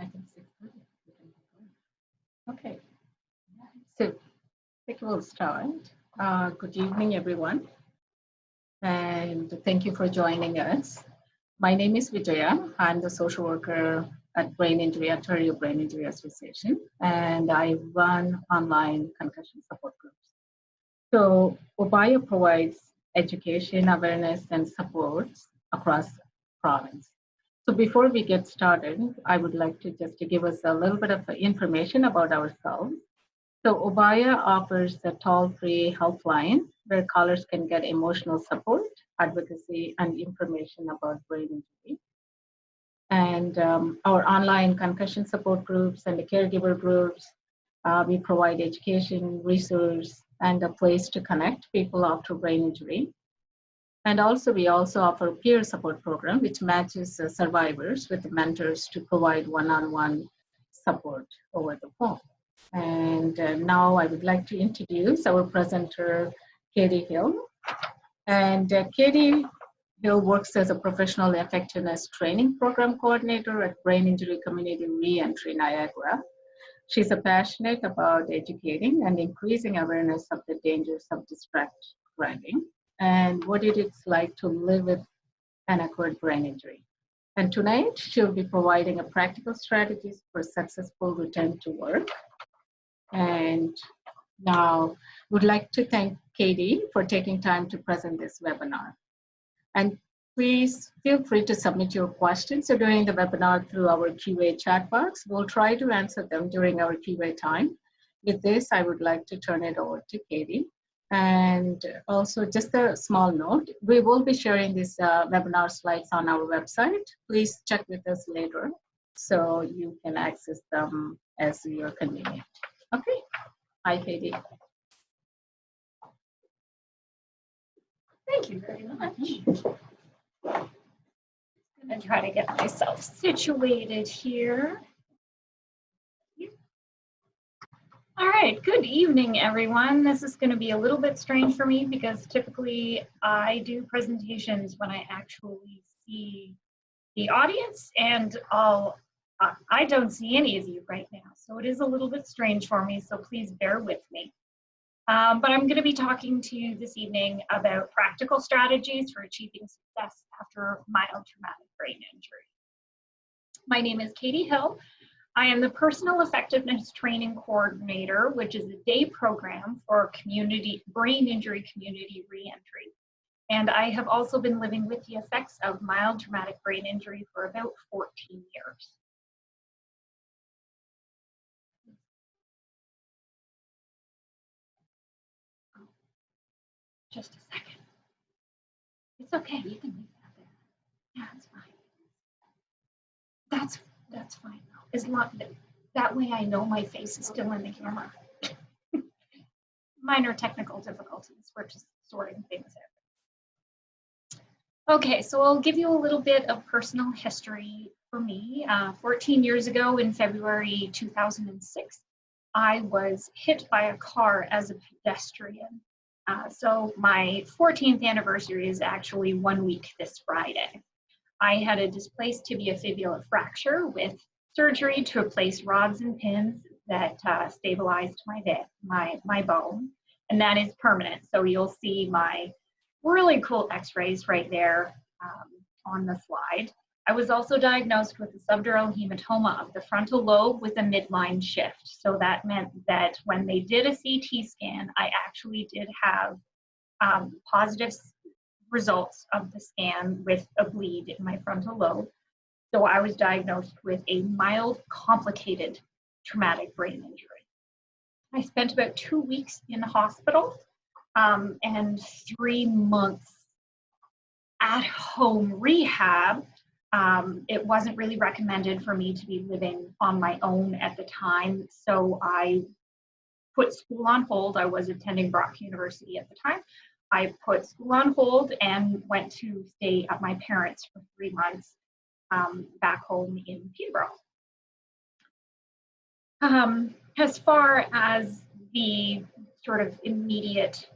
think 6:30. Okay, so I think we'll start. Good evening, everyone, and thank you for joining us. My name is Vijaya. I'm the social worker at Brain Injury, Ontario Brain Injury Association, and I run online concussion support groups. So OBIA provides education, awareness, and support across province. So before we get started, I would like to just give us a little bit of information about ourselves. So OBIA offers a toll-free helpline where callers can get emotional support, advocacy, and information about brain injury. And our online concussion support groups and the caregiver groups, we provide education, resource, and a place to connect people after brain injury. And also, we also offer a peer support program, which matches survivors with mentors to provide one-on-one support over the phone. And now I would like to introduce our presenter, Katie Hill. And Katie Hill works as a professional effectiveness training program coordinator at Brain Injury Community Reentry Niagara. She's passionate about educating and increasing awareness of the dangers of distracted driving and what it is like to live with an acquired brain injury. And tonight, she'll be providing a practical strategies for successful return to work. And now, would like to thank Katie for taking time to present this webinar. And please feel free to submit your questions during the webinar through our QA chat box. We'll try to answer them during our QA time. With this, I would like to turn it over to Katie. And also just a small note, we will be sharing these webinar slides on our website. Please check with us later so you can access them as you're convenient. Okay, hi Katie. Thank you very much. I'm going to try to get myself situated here. All right, good evening, everyone. This is going to be a little bit strange for me because typically I do presentations when I actually see the audience, and I don't see any of you right now. So it is a little bit strange for me, so please bear with me. But I'm going to be talking to you this evening about practical strategies for achieving success after mild traumatic brain injury. My name is Katie Hill. I am the Personal Effectiveness Training Coordinator, which is a day program for brain injury community reentry. And I have also been living with the effects of mild traumatic brain injury for about 14 years. Just a second. It's okay, you can leave that there. Yeah, it's fine. That's fine. As long that way I know my face is still in the camera. Minor technical difficulties. We're just sorting things out. Okay, so I'll give you a little bit of personal history for me. 14 years ago in February 2006, I was hit by a car as a pedestrian. So my 14th anniversary is actually 1 week this Friday. I had a displaced tibiofibula fracture with surgery to replace rods and pins that stabilized my bone, and that is permanent. So you'll see my really cool x-rays right there on the slide. I was also diagnosed with a subdural hematoma of the frontal lobe with a midline shift. So that meant that when they did a CT scan, I actually did have positive results of the scan with a bleed in my frontal lobe. So I was diagnosed with a mild, complicated traumatic brain injury. I spent about 2 weeks in the hospital and 3 months at home rehab. It wasn't really recommended for me to be living on my own at the time, so I put school on hold. I was attending Brock University at the time. I put school on hold and went to stay at my parents' for 3 months back home in Peterborough. As far as the sort of immediate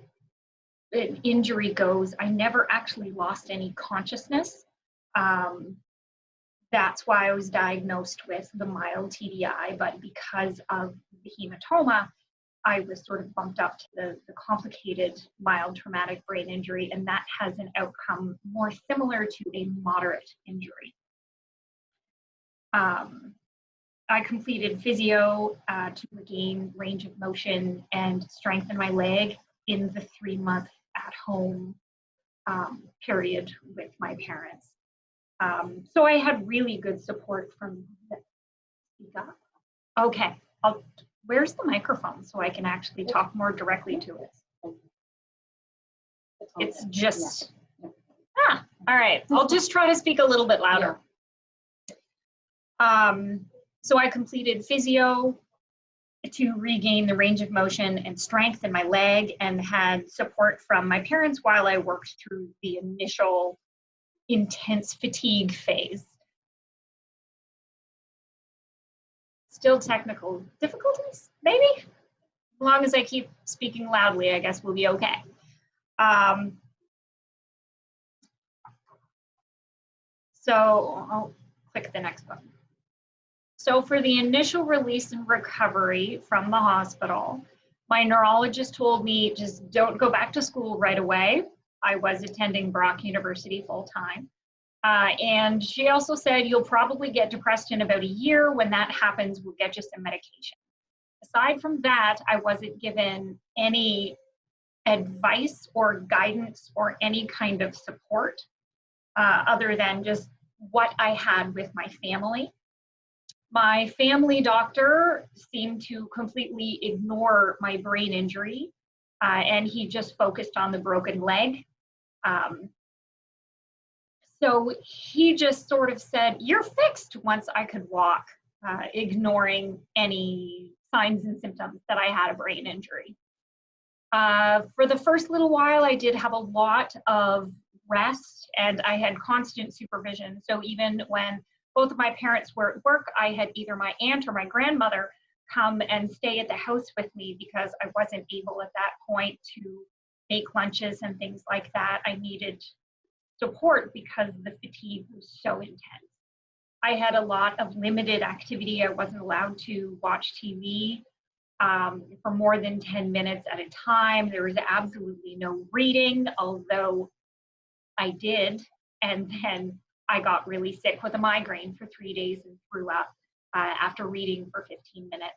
injury goes, I never actually lost any consciousness. that's why I was diagnosed with the mild TBI, but because of the hematoma, I was sort of bumped up to the complicated mild traumatic brain injury, and that has an outcome more similar to a moderate injury. I completed physio to regain range of motion and strengthen my leg in the 3-month at-home period with my parents. So I had really good support from speak up. Okay, where's the microphone so I can actually talk more directly to it? It's just, all right, I'll just try to speak a little bit louder. So I completed physio to regain the range of motion and strength in my leg, and had support from my parents while I worked through the initial intense fatigue phase. Still technical difficulties, maybe? As long as I keep speaking loudly, I guess we'll be okay. So I'll click the next button. So for the initial release and recovery from the hospital, my neurologist told me just don't go back to school right away. I was attending Brock University full-time. And she also said, you'll probably get depressed in about a year. When that happens, we'll get you some medication. Aside from that, I wasn't given any advice or guidance or any kind of support other than just what I had with my family. My family doctor seemed to completely ignore my brain injury, and he just focused on the broken leg. So he just sort of said, you're fixed once I could walk, ignoring any signs and symptoms that I had a brain injury. For the first little while, I did have a lot of rest, and I had constant supervision. So even when both of my parents were at work, I had either my aunt or my grandmother come and stay at the house with me because I wasn't able at that point to make lunches and things like that. I needed support because the fatigue was so intense. I had a lot of limited activity. I wasn't allowed to watch TV for more than 10 minutes at a time. There was absolutely no reading, although I did. And then I got really sick with a migraine for 3 days and threw up after reading for 15 minutes.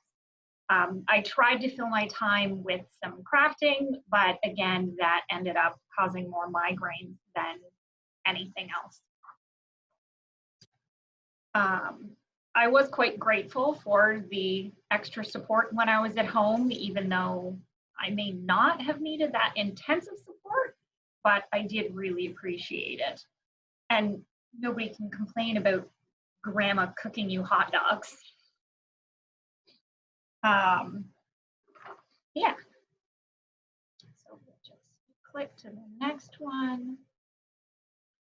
I tried to fill my time with some crafting, but again, that ended up causing more migraines than anything else. I was quite grateful for the extra support when I was at home, even though I may not have needed that intensive support, but I did really appreciate it. And nobody can complain about grandma cooking you hot dogs. Yeah. So we'll just click to the next one.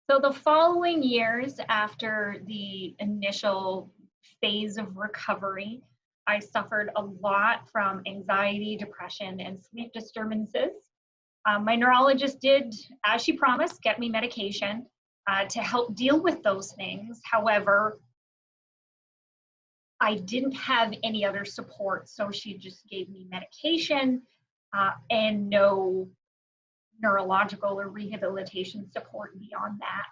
So the following years after the initial phase of recovery, I suffered a lot from anxiety, depression, and sleep disturbances. My neurologist did, as she promised, get me medication to help deal with those things. However, I didn't have any other support, so she just gave me medication and no neurological or rehabilitation support beyond that.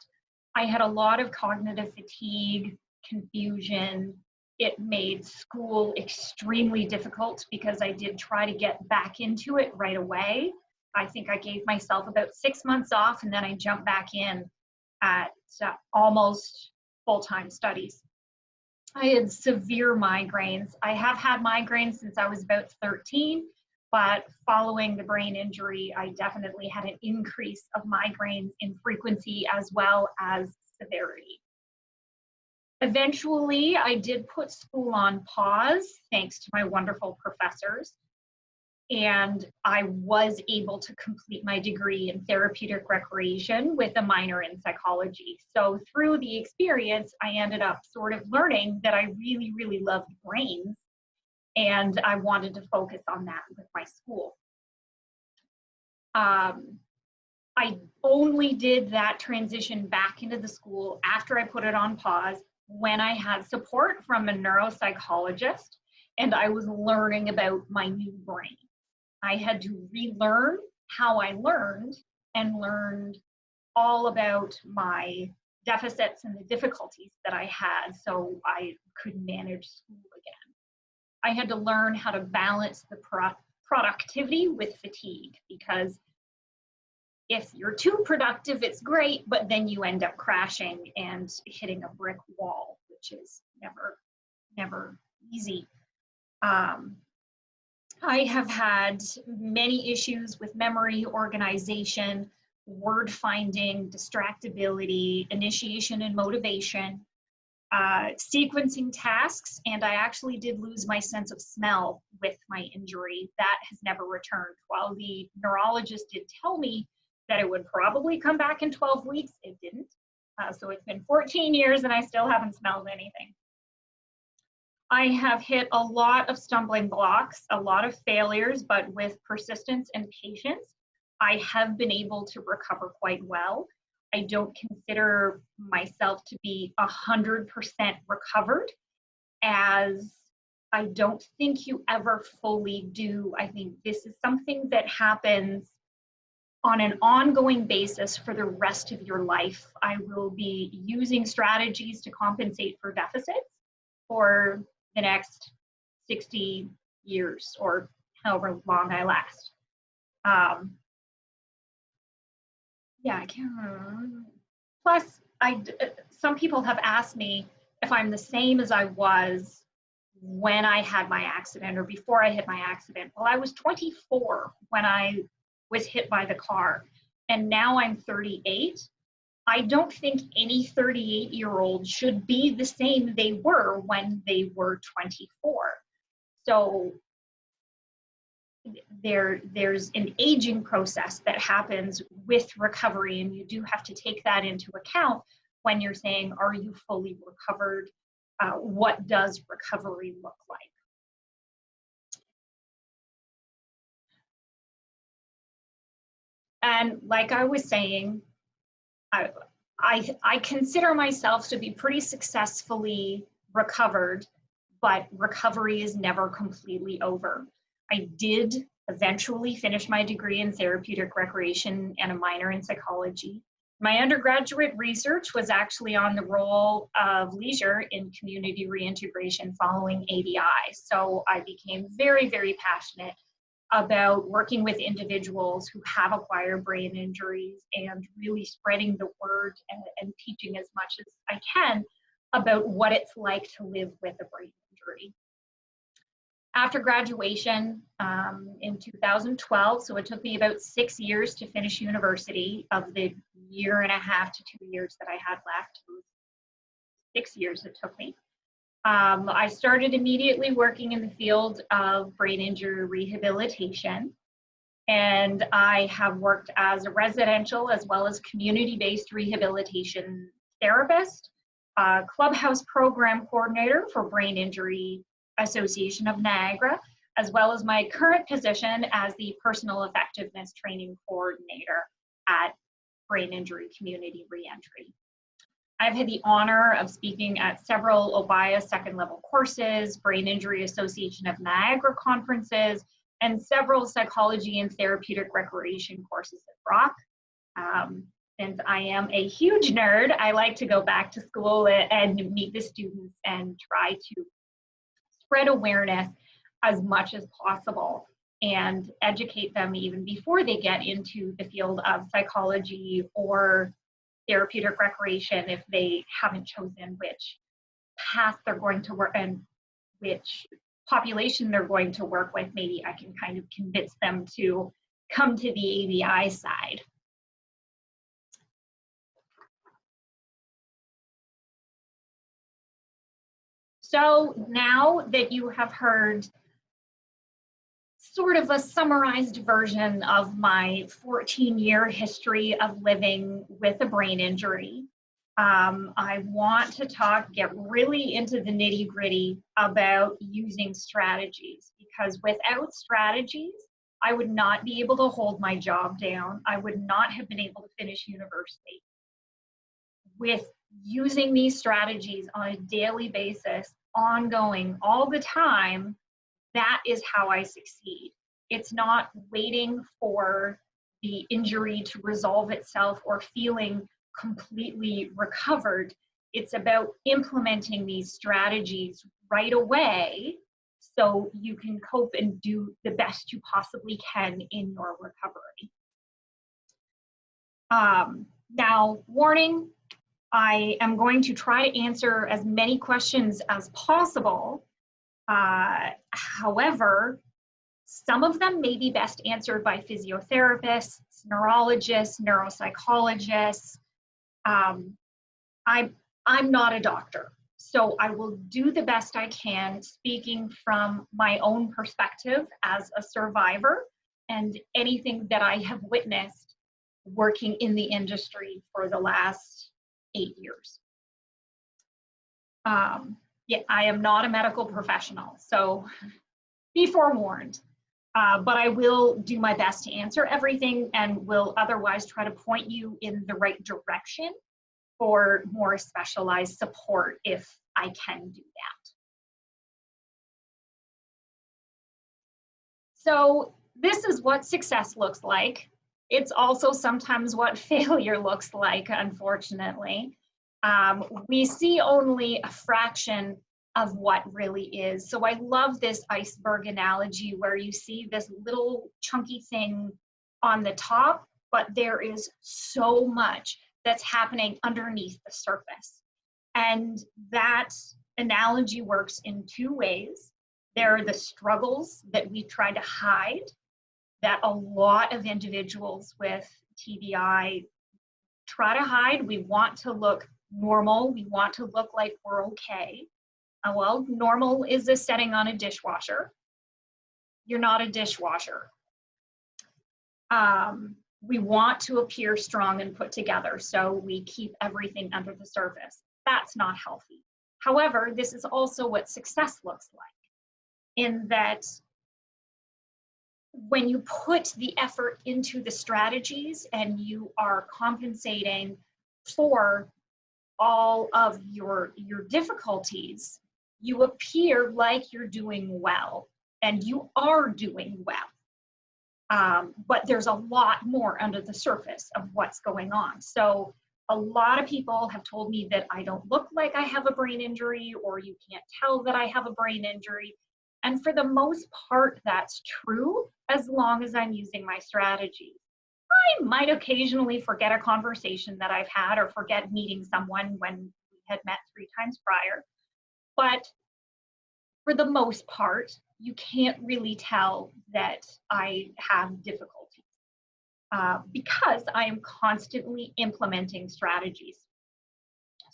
I had a lot of cognitive fatigue, confusion. It made school extremely difficult because I did try to get back into it right away. I think I gave myself about 6 months off, and then I jumped back in at almost full-time studies. I had severe migraines. I have had migraines since I was about 13, but following the brain injury, I definitely had an increase of migraines in frequency as well as severity. Eventually, I did put school on pause, thanks to my wonderful professors, and I was able to complete my degree in therapeutic recreation with a minor in psychology. So through the experience, I ended up sort of learning that I really, really loved brains, and I wanted to focus on that with my school. I only did that transition back into the school after I put it on pause, when I had support from a neuropsychologist and I was learning about my new brain. I had to relearn how I learned and learned all about my deficits and the difficulties that I had so I could manage school again. I had to learn how to balance the productivity with fatigue, because if you're too productive, it's great, but then you end up crashing and hitting a brick wall, which is never easy. I have had many issues with memory, organization, word finding, distractibility, initiation and motivation, sequencing tasks, and I actually did lose my sense of smell with my injury. That has never returned. While the neurologist did tell me that it would probably come back in 12 weeks, it didn't. So it's been 14 years and I still haven't smelled anything. I have hit a lot of stumbling blocks, a lot of failures, but with persistence and patience, I have been able to recover quite well. I don't consider myself to be 100% recovered, as I don't think you ever fully do. I think this is something that happens on an ongoing basis for the rest of your life. I will be using strategies to compensate for deficits for the next 60 years or however long I last. Yeah, I can't remember. Plus, some people have asked me if I'm the same as I was when I had my accident or before I had my accident. Well, I was 24 when I was hit by the car, and now I'm 38. I don't think any 38-year-old should be the same they were when they were 24. So there's an aging process that happens with recovery, and you do have to take that into account when you're saying, are you fully recovered? What does recovery look like? And like I was saying, I consider myself to be pretty successfully recovered, but recovery is never completely over. I did eventually finish my degree in therapeutic recreation and a minor in psychology. My undergraduate research was actually on the role of leisure in community reintegration following ABI. So I became very, very passionate about working with individuals who have acquired brain injuries and really spreading the word and teaching as much as I can about what it's like to live with a brain injury. After graduation in 2012, so it took me about 6 years to finish university. Of the 1.5 to 2 years that I had left, it was 6 years it took me. I started immediately working in the field of brain injury rehabilitation, and I have worked as a residential as well as community-based rehabilitation therapist, clubhouse program coordinator for Brain Injury Association of Niagara, as well as my current position as the personal effectiveness training coordinator at Brain Injury Community Reentry. I've had the honor of speaking at several OBIA second-level courses, Brain Injury Association of Niagara conferences, and several psychology and therapeutic recreation courses at Brock. Since I am a huge nerd, I like to go back to school and meet the students and try to spread awareness as much as possible and educate them even before they get into the field of psychology or therapeutic recreation, if they haven't chosen which path they're going to work and which population they're going to work with. Maybe I can kind of convince them to come to the ABI side. So now that you have heard sort of a summarized version of my 14-year history of living with a brain injury, I want to get really into the nitty-gritty about using strategies, because without strategies, I would not be able to hold my job down. I would not have been able to finish university. With using these strategies on a daily basis, ongoing, all the time, that is how I succeed. It's not waiting for the injury to resolve itself or feeling completely recovered. It's about implementing these strategies right away so you can cope and do the best you possibly can in your recovery. Now, warning, I am going to try to answer as many questions as possible. However, some of them may be best answered by physiotherapists, neurologists, neuropsychologists. I'm not a doctor, so I will do the best I can speaking from my own perspective as a survivor and anything that I have witnessed working in the industry for the last 8 years. Yeah, I am not a medical professional, so be forewarned. But I will do my best to answer everything and will otherwise try to point you in the right direction for more specialized support if I can do that. So this is what success looks like. It's also sometimes what failure looks like, unfortunately. We see only a fraction of what really is. So I love this iceberg analogy where you see this little chunky thing on the top, but there is so much that's happening underneath the surface. And that analogy works in 2 ways. There are the struggles that we try to hide, that a lot of individuals with TBI try to hide. We want to look normal. We want to look like we're okay. Well, normal is a setting on a dishwasher. You're not a dishwasher. We want to appear strong and put together, so we keep everything under the surface. That's not healthy. However, this is also what success looks like, in that when you put the effort into the strategies and you are compensating for all of your difficulties, you appear like you're doing well, and you are doing well. But there's a lot more under the surface of what's going on. So a lot of people have told me that I don't look like I have a brain injury, or you can't tell that I have a brain injury. And for the most part, that's true, as long as I'm using my strategies. I might occasionally forget a conversation that I've had or forget meeting someone when we had met 3 times prior. But for the most part, you can't really tell that I have difficulties because I am constantly implementing strategies.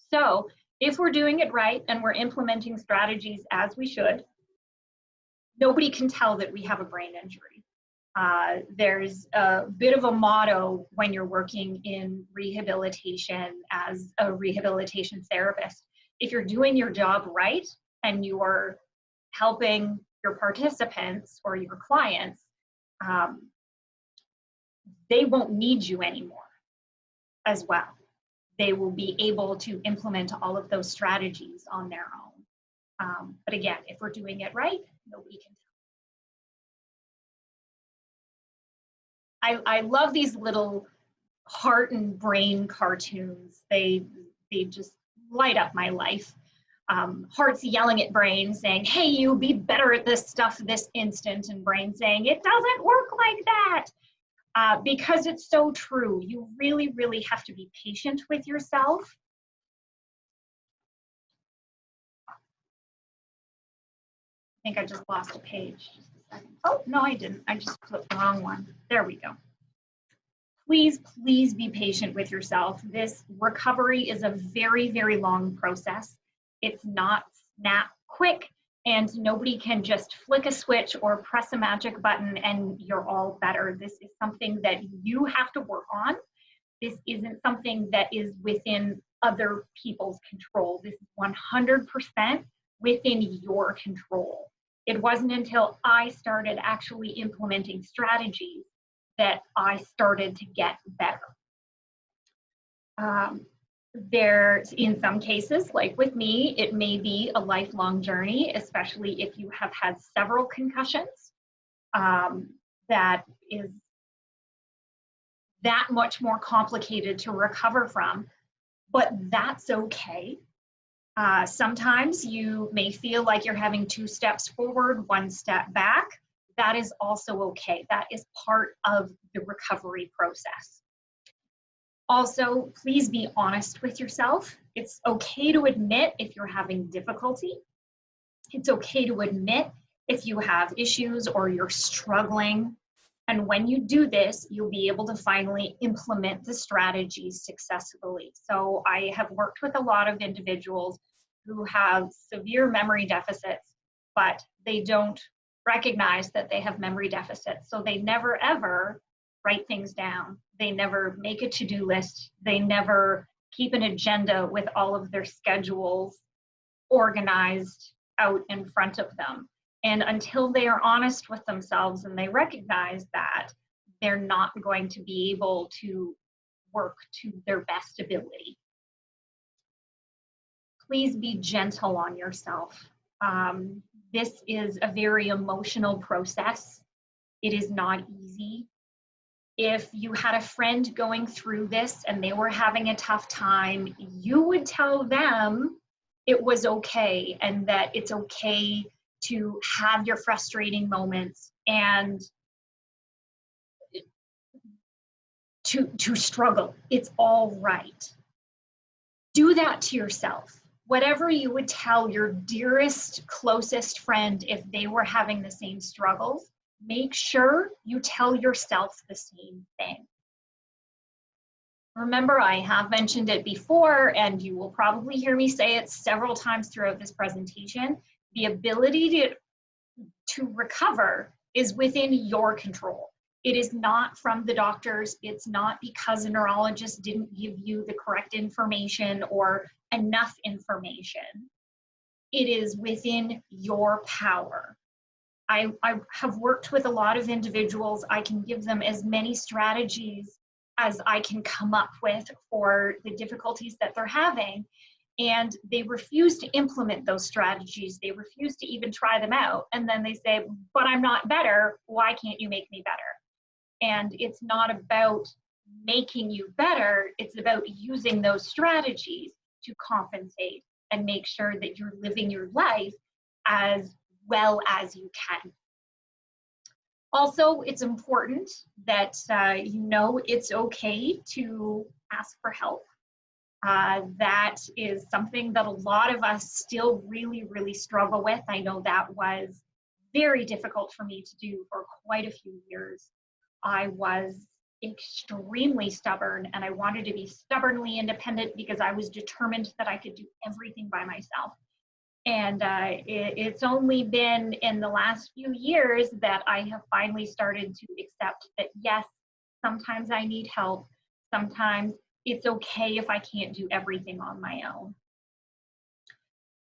So if we're doing it right and we're implementing strategies as we should, nobody can tell that we have a brain injury. There's a bit of a motto when you're working in rehabilitation as a rehabilitation therapist. If you're doing your job right and you are helping your participants or your clients, they won't need you anymore as well. They will be able to implement all of those strategies on their own. But again, if we're doing it right, nobody can tell. I love these little heart and brain cartoons. They just light up my life. Heart's yelling at brain saying, hey, you be better at this stuff this instant, and brain saying, it doesn't work like that. Because it's so true. You really, really have to be patient with yourself. I think I just lost a page. Just a second. Oh, no, I didn't. I just flipped the wrong one. There we go. Please, please be patient with yourself. This recovery is a very, very long process. It's not snap quick, and nobody can just flick a switch or press a magic button and you're all better. This is something that you have to work on. This isn't something that is within other people's control. This is 100% within your control. It wasn't until I started actually implementing strategies that I started to get better. There's, in some cases, like with me, it may be a lifelong journey, especially if you have had several concussions. That is that much more complicated to recover from, but that's okay. Sometimes you may feel like you're having 2 steps forward, 1 step back. That is also okay. That is part of the recovery process. Also, please be honest with yourself. It's okay to admit if you're having difficulty. It's okay to admit if you have issues or you're struggling. And when you do this, you'll be able to finally implement the strategies successfully. So I have worked with a lot of individuals who have severe memory deficits, but they don't recognize that they have memory deficits. So they never ever write things down. They never make a to-do list. They never keep an agenda with all of their schedules organized out in front of them. And until they are honest with themselves and they recognize that, they're not going to be able to work to their best ability. Please be gentle on yourself. This is a very emotional process. It is not easy. If you had a friend going through this and they were having a tough time, you would tell them it was okay and that it's okay to have your frustrating moments and to struggle. It's all right. Do that to yourself. Whatever you would tell your dearest, closest friend if they were having the same struggles, make sure you tell yourself the same thing. Remember, I have mentioned it before, and you will probably hear me say it several times throughout this presentation. The ability to recover is within your control. It is not from the doctors. It's not because a neurologist didn't give you the correct information or enough information. It is within your power. I have worked with a lot of individuals. I can give them as many strategies as I can come up with for the difficulties that they're having. And they refuse to implement those strategies. They refuse to even try them out. And then they say, but I'm not better. Why can't you make me better? And it's not about making you better. It's about using those strategies to compensate and make sure that you're living your life as well as you can. Also, it's important that you know it's okay to ask for help. That is something that a lot of us still really struggle with. I know that was very difficult for me to do for quite a few years. I was extremely stubborn and I wanted to be stubbornly independent because I was determined that I could do everything by myself. And it's only been in the last few years that I have finally started to accept that, yes, sometimes I need help. Sometimes it's okay if I can't do everything on my own.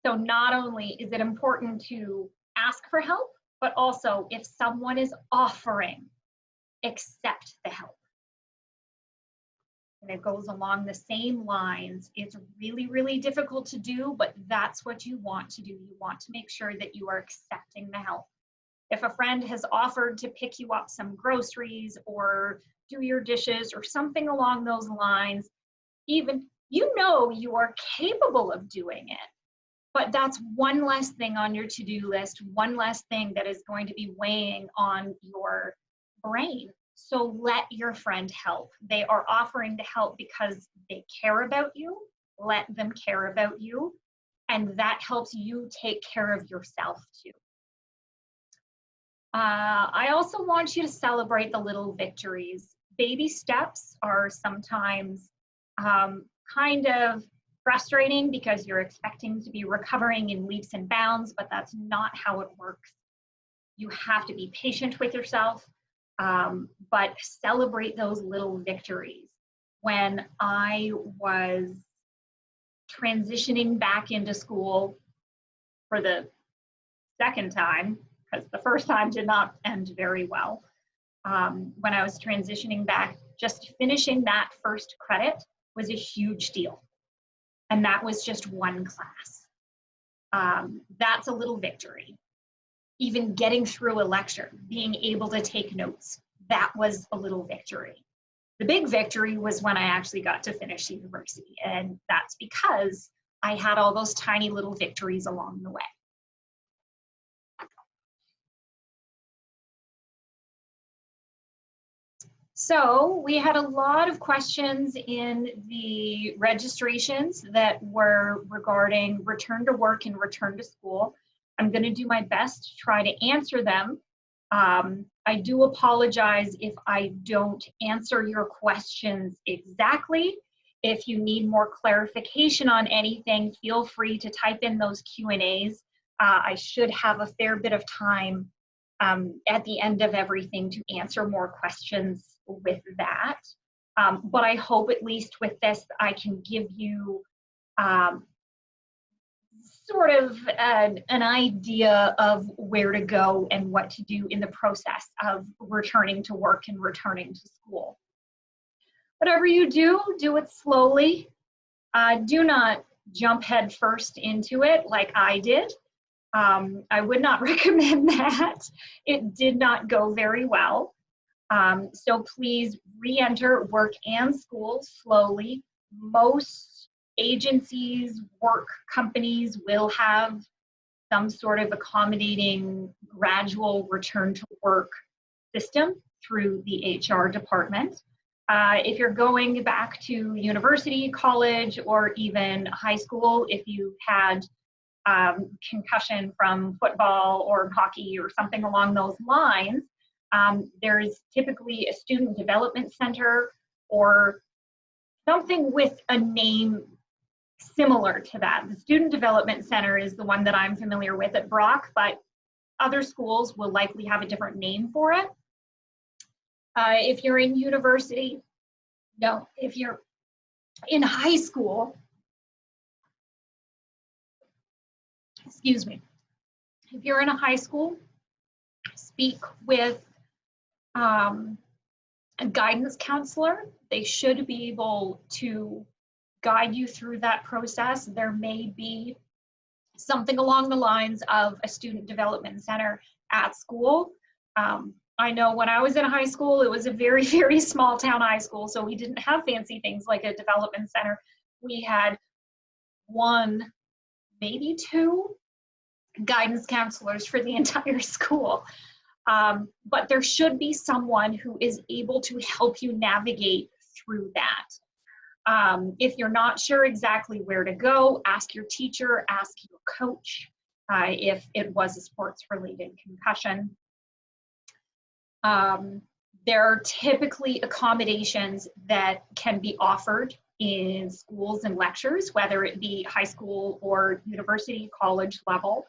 So not only is it important to ask for help, but also if someone is offering, accept the help. And it goes along the same lines. It's really difficult to do, but that's what you want to do. You want to make sure that you are accepting the help. If a friend has offered to pick you up some groceries or do your dishes or something along those lines, even you know you are capable of doing it, but that's one less thing on your to-do list, one less thing that is going to be weighing on your brain. So let your friend help. They are offering to help because they care about you. Let them care about you. And that helps you take care of yourself too. I also want you to celebrate the little victories. Baby steps are sometimes kind of frustrating because you're expecting to be recovering in leaps and bounds, but that's not how it works. You have to be patient with yourself. But celebrate those little victories. When I was transitioning back into school for the second time, because the first time did not end very well, when I was transitioning back, just finishing that first credit was a huge deal. and that was just one class. That's a little victory. Even getting through a lecture, being able to take notes, that was a little victory. The big victory was when I actually got to finish university, and that's because I had all those tiny little victories along the way. So we had a lot of questions in the registrations that were regarding return to work and return to school. I'm going to do my best to try to answer them. I do apologize if I don't answer your questions exactly. If you need more clarification on anything, feel free to type in those Q&As. I should have a fair bit of time at the end of everything to answer more questions with that. But I hope at least with this, I can give you sort of an idea of where to go and what to do in the process of returning to work and returning to school. Whatever you do, do it slowly. Do not jump head first into it like I did. I would not recommend that. It did not go very well. So please re-enter work and school slowly. Most agencies, work companies will have some sort of accommodating gradual return to work system through the HR department. If you're going back to university, college, or even high school, if you had concussion from football or hockey or something along those lines, there's typically a student development center or something with a name similar to that. The Student Development Center is the one that I'm familiar with at Brock, but other schools will likely have a different name for it. If you're in university, no, if you're in high school, excuse me, if you're in a high school, speak with a guidance counselor. They should be able to guide you through that process. There may be something along the lines of a student development center at school. I know when I was in high school, it was a very, very small town high school, so we didn't have fancy things like a development center. We had one, maybe two guidance counselors for the entire school. But there should be someone who is able to help you navigate through that. If you're not sure exactly where to go, ask your teacher, ask your coach if it was a sports-related concussion. There are typically accommodations that can be offered in schools and lectures, whether it be high school or university, college level.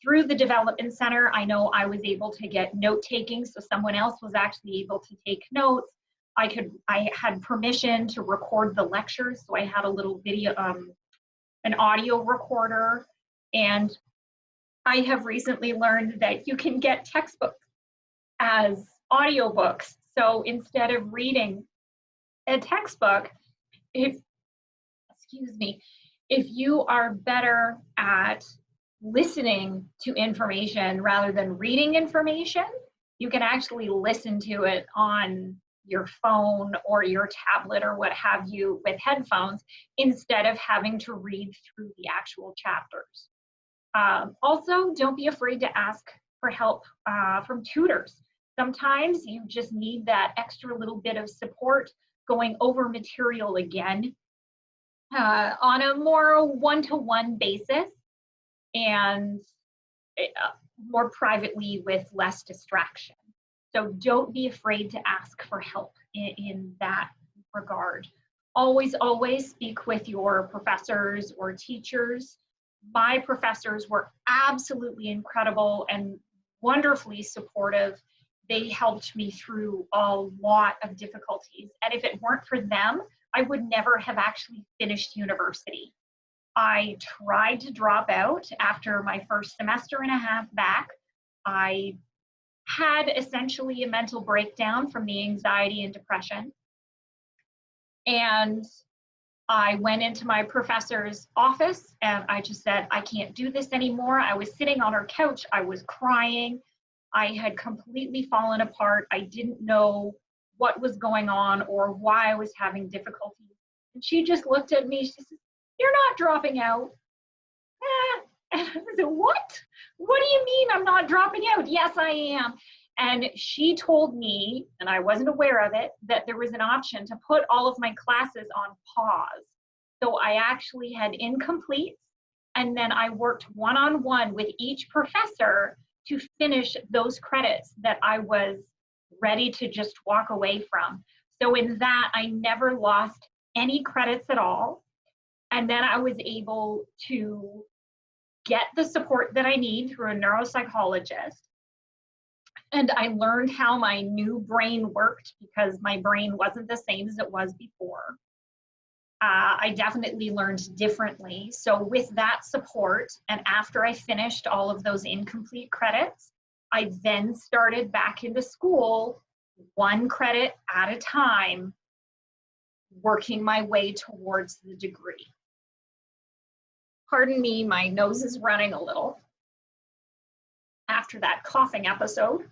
Through the development center, I know I was able to get note taking, so someone else was actually able to take notes. I had permission to record the lectures, so I had a little video, an audio recorder, and I have recently learned that you can get textbooks as audiobooks. So instead of reading a textbook, if you are better at listening to information rather than reading information, you can actually listen to it on your phone or your tablet or what have you with headphones instead of having to read through the actual chapters. Also, don't be afraid to ask for help from tutors. Sometimes you just need that extra little bit of support going over material again on a more one-to-one basis and more privately with less distraction. So don't be afraid to ask for help in that regard. Always, always speak with your professors or teachers. My professors were absolutely incredible and wonderfully supportive. They helped me through a lot of difficulties. And if it weren't for them, I would never have actually finished university. I tried to drop out after my first semester and a half back. I had essentially a mental breakdown from the anxiety and depression. And I went into my professor's office and I just said, I can't do this anymore. I was sitting on her couch. I was crying. I had completely fallen apart. I didn't know what was going on or why I was having difficulty. And she just looked at me. She said, "You're not dropping out." And I said, "What? What do you mean I'm not dropping out?" "Yes, I am." And she told me, and I wasn't aware of it, that there was an option to put all of my classes on pause. So I actually had incompletes, and then I worked one-on-one with each professor to finish those credits that I was ready to just walk away from. So in that, I never lost any credits at all. And then I was able to get the support that I need through a neuropsychologist. And I learned how my new brain worked because my brain wasn't the same as it was before. I definitely learned differently. So with that support, and after I finished all of those incomplete credits, I then started back into school, one credit at a time, working my way towards the degree. Pardon me, my nose is running a little after that coughing episode.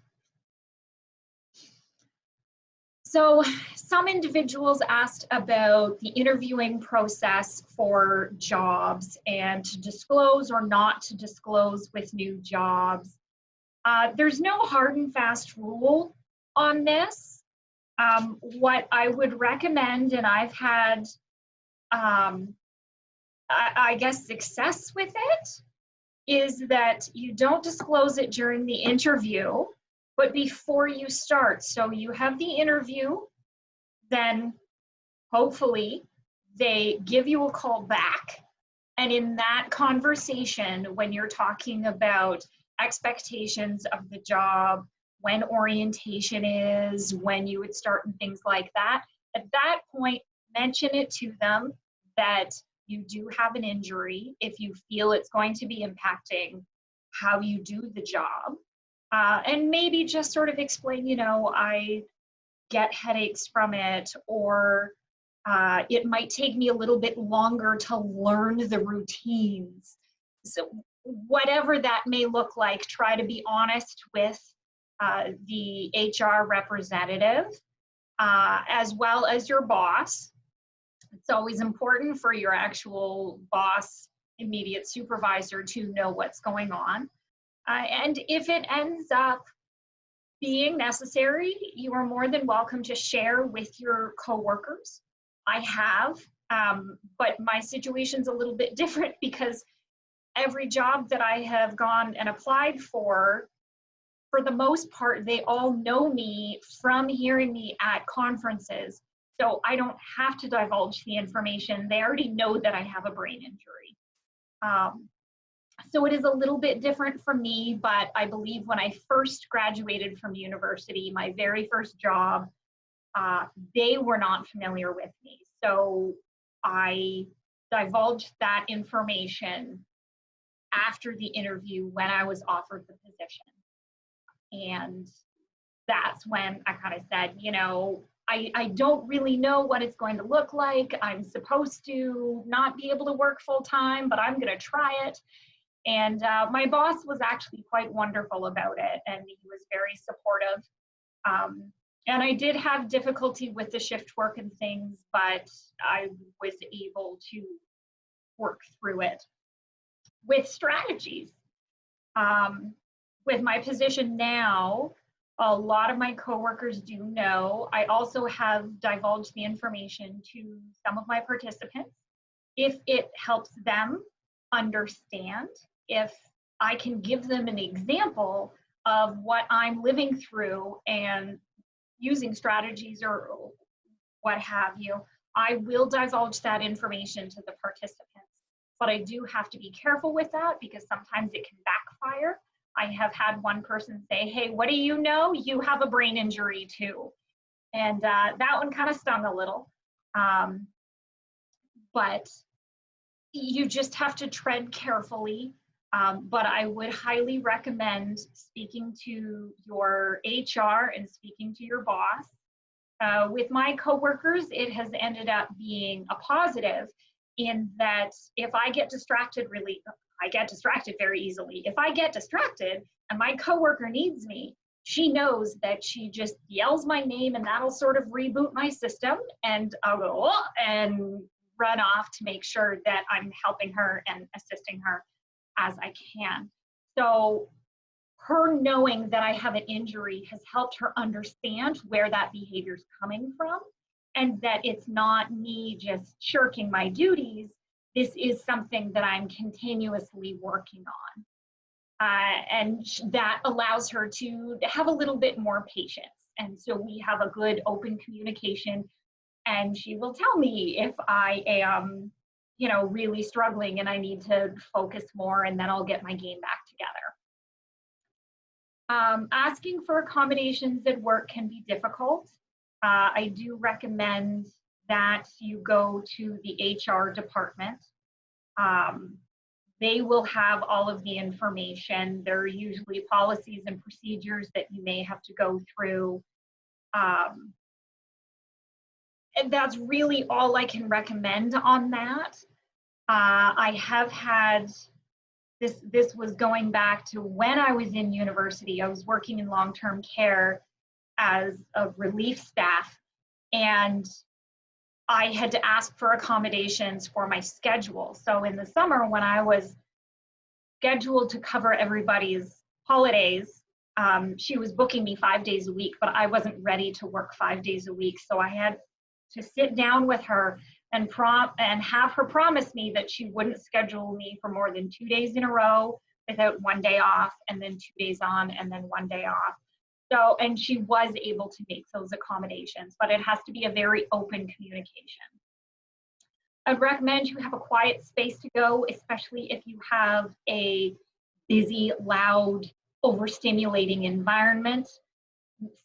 So some individuals asked about the interviewing process for jobs and to disclose or not to disclose with new jobs. There's no hard and fast rule on this. What I would recommend, and I've had, I guess, success with it, is that you don't disclose it during the interview, but before you start. So you have the interview, then hopefully they give you a call back. And in that conversation, when you're talking about expectations of the job, when orientation is, when you would start and things like that, at that point, mention it to them that you do have an injury if you feel it's going to be impacting how you do the job. And maybe just sort of explain, I get headaches from it, or it might take me a little bit longer to learn the routines. So whatever that may look like, try to be honest with the HR representative, as well as your boss. It's always important for your actual boss, immediate supervisor, to know what's going on. And if it ends up being necessary, you are more than welcome to share with your coworkers. I have, but my situation's a little bit different because every job that I have gone and applied for the most part, they all know me from hearing me at conferences. So I don't have to divulge the information. They already know that I have a brain injury. So it is a little bit different for me, but I believe when I first graduated from university, my very first job, they were not familiar with me. So I divulged that information after the interview when I was offered the position. And that's when I kind of said, I don't really know what it's going to look like. I'm supposed to not be able to work full time, but I'm going to try it. And my boss was actually quite wonderful about it, and he was very supportive. And I did have difficulty with the shift work and things, but I was able to work through it with strategies. With my position now, a lot of my coworkers do know. I also have divulged the information to some of my participants. If it helps them understand, if I can give them an example of what I'm living through and using strategies or what have you, I will divulge that information to the participants. But I do have to be careful with that because sometimes it can backfire. I have had one person say, "Hey, what do you know? You have a brain injury too." And that one kind of stung a little. But you just have to tread carefully. But I would highly recommend speaking to your HR and speaking to your boss With my coworkers, it has ended up being a positive in that if I get distracted I get distracted very easily. If I get distracted and my coworker needs me, she knows that she just yells my name and that'll sort of reboot my system, and I'll go "Oh," and run off to make sure that I'm helping her and assisting her as I can. So her knowing that I have an injury has helped her understand where that behavior is coming from, and that it's not me just shirking my duties. This is something that I'm continuously working on. And that allows her to have a little bit more patience. And so we have a good open communication, and she will tell me if I am, really struggling and I need to focus more, and then I'll get my game back together. Asking for accommodations at work can be difficult. I do recommend that you go to the HR department. They will have all of the information. There are usually policies and procedures that you may have to go through. And that's really all I can recommend on that. I have had, this was going back to when I was in university. I was working in long-term care as a relief staff, and I had to ask for accommodations for my schedule. So in the summer, when I was scheduled to cover everybody's holidays, she was booking me 5 days a week, but I wasn't ready to work 5 days a week. So I had to sit down with her and have her promise me that she wouldn't schedule me for more than 2 days in a row without 1 day off, and then 2 days on, and then 1 day off. So, and she was able to make those accommodations, but it has to be a very open communication. I'd recommend you have a quiet space to go, especially if you have a busy, loud, overstimulating environment.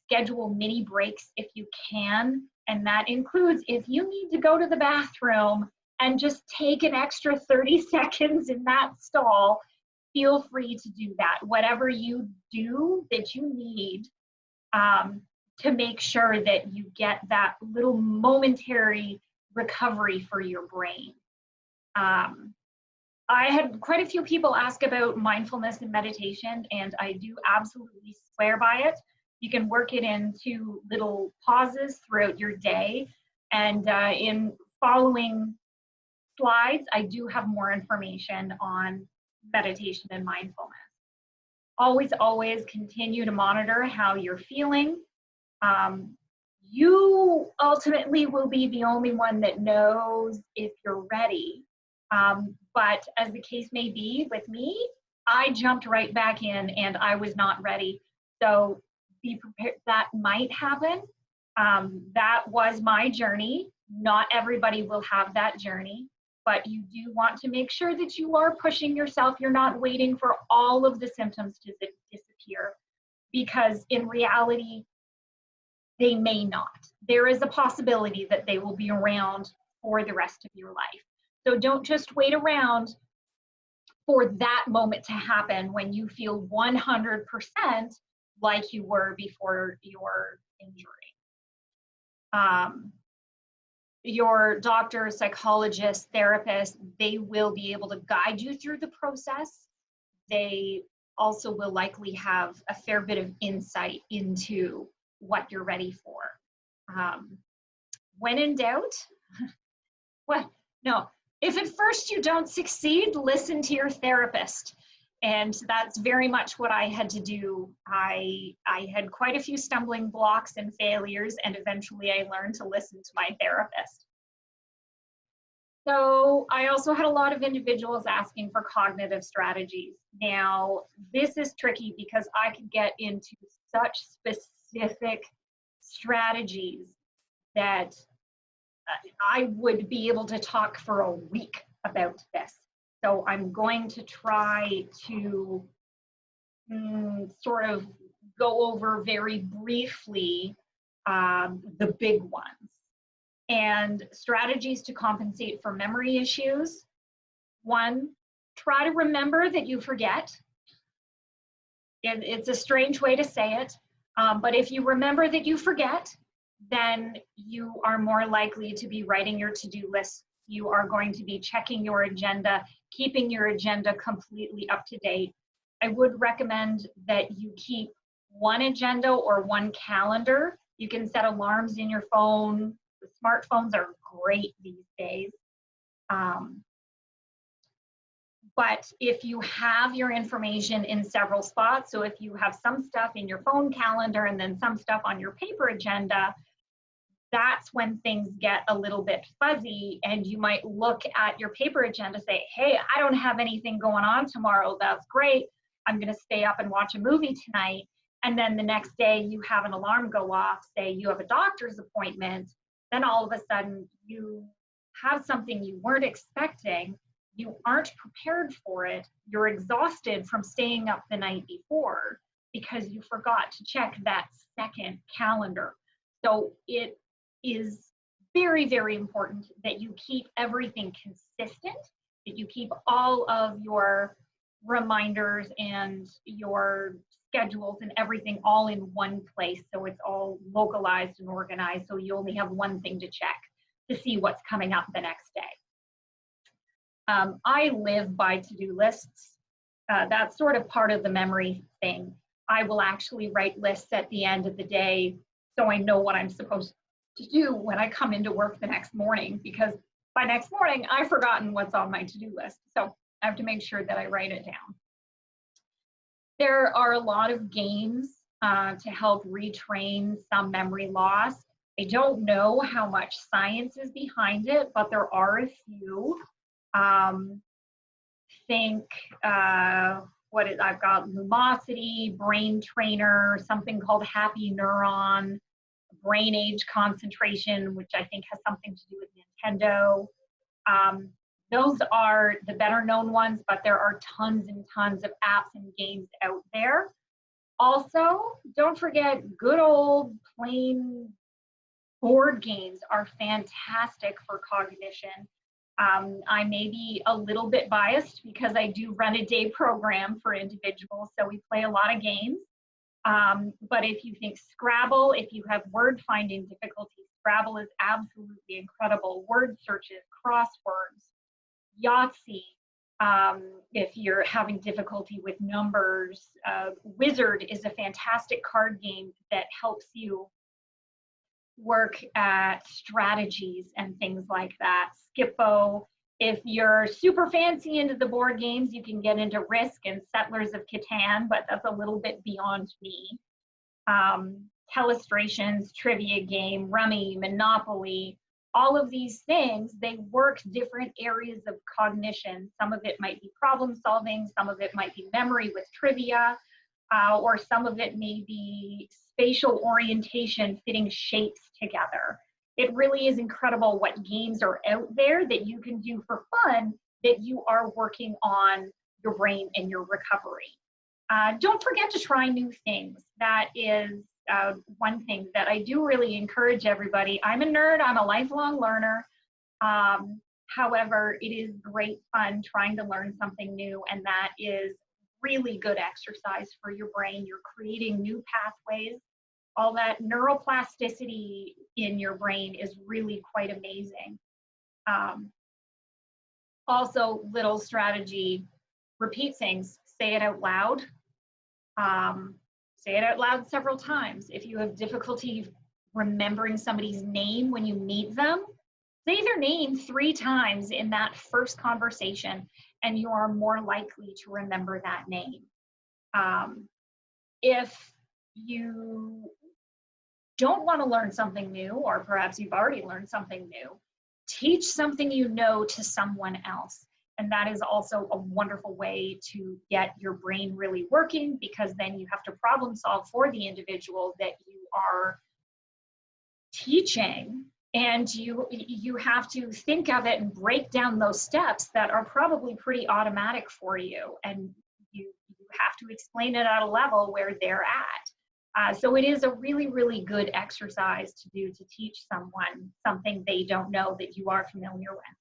Schedule mini breaks if you can, and that includes if you need to go to the bathroom and just take an extra 30 seconds in that stall, feel free to do that. Whatever you do that you need to make sure that you get that little momentary recovery for your brain. I had quite a few people ask about mindfulness and meditation, and I do absolutely swear by it. You can work it into little pauses throughout your day, and in following slides, I do have more information on meditation and mindfulness. Always, always continue to monitor how you're feeling. You ultimately will be the only one that knows if you're ready. But as the case may be with me, I jumped right back in and I was not ready. So be prepared, that might happen. That was my journey. Not everybody will have that journey, but you do want to make sure that you are pushing yourself. You're not waiting for all of the symptoms to disappear, because in reality, they may not. There is a possibility that they will be around for the rest of your life. So don't just wait around for that moment to happen when you feel 100% like you were before your injury. Your doctor, psychologist, therapist, they will be able to guide you through the process. They also will likely have a fair bit of insight into what you're ready for. When in doubt, if at first you don't succeed, listen to your therapist. And that's very much what I had to do. I had quite a few stumbling blocks and failures, and eventually I learned to listen to my therapist. So I also had a lot of individuals asking for cognitive strategies. Now, this is tricky because I could get into such specific strategies that I would be able to talk for a week about this. So I'm going to try to sort of go over very briefly the big ones. And strategies to compensate for memory issues. 1, try to remember that you forget. It's a strange way to say it, but if you remember that you forget, then you are more likely to be writing your to-do list. You are going to be checking your agenda, keeping your agenda completely up to date. I would recommend that you keep one agenda or one calendar. You can set alarms in your phone. The smartphones are great these days. But if you have your information in several spots, so if you have some stuff in your phone calendar and then some stuff on your paper agenda, that's when things get a little bit fuzzy, and you might look at your paper agenda, say, hey, I don't have anything going on tomorrow. That's great. I'm going to stay up and watch a movie tonight. And then the next day you have an alarm go off, say you have a doctor's appointment. Then all of a sudden you have something you weren't expecting. You aren't prepared for it. You're exhausted from staying up the night before because you forgot to check that second calendar. So it is very, very important that you keep everything consistent, that you keep all of your reminders and your schedules and everything all in one place, so it's all localized and organized, so you only have one thing to check to see what's coming up the next day. I live by to-do lists. That's sort of part of the memory thing. I will actually write lists at the end of the day so I know what I'm supposed to do when I come into work the next morning, because by next morning I've forgotten what's on my to-do list. So I have to make sure that I write it down. There are a lot of games to help retrain some memory loss. I don't know how much science is behind it, but there are a few. I've got Lumosity, Brain Trainer, something called Happy Neuron, Brain Age Concentration, which I think has something to do with Nintendo. Those are the better known ones, but there are tons and tons of apps and games out there. Also, don't forget, good old plain board games are fantastic for cognition. I may be a little bit biased because I do run a day program for individuals, so we play a lot of games. But if you think Scrabble, if you have word finding difficulties, Scrabble is absolutely incredible. Word searches, crosswords, Yahtzee, if you're having difficulty with numbers. Wizard is a fantastic card game that helps you work at strategies and things like that. Skippo, if you're super fancy into the board games, you can get into Risk and Settlers of Catan, but that's a little bit beyond me. Telestrations, trivia game, Rummy, Monopoly, all of these things, they work different areas of cognition. Some of it might be problem solving, some of it might be memory with trivia, or some of it may be spatial orientation, fitting shapes together. It really is incredible what games are out there that you can do for fun, that you are working on your brain and your recovery. Don't forget to try new things. That is one thing that I do really encourage everybody. I'm a nerd, I'm a lifelong learner. However, it is great fun trying to learn something new, and that is really good exercise for your brain. You're creating new pathways. All that neuroplasticity in your brain is really quite amazing. Also, little strategy, repeat things, say it out loud. Say it out loud several times. If you have difficulty remembering somebody's name when you meet them, say their name 3 times in that first conversation, and you are more likely to remember that name. If you don't want to learn something new, or perhaps you've already learned something new, teach something you know to someone else. And that is also a wonderful way to get your brain really working, because then you have to problem solve for the individual that you are teaching, and you have to think of it and break down those steps that are probably pretty automatic for you, and you have to explain it at a level where they're at. So it is a really, really good exercise to do, to teach someone something they don't know that you are familiar with.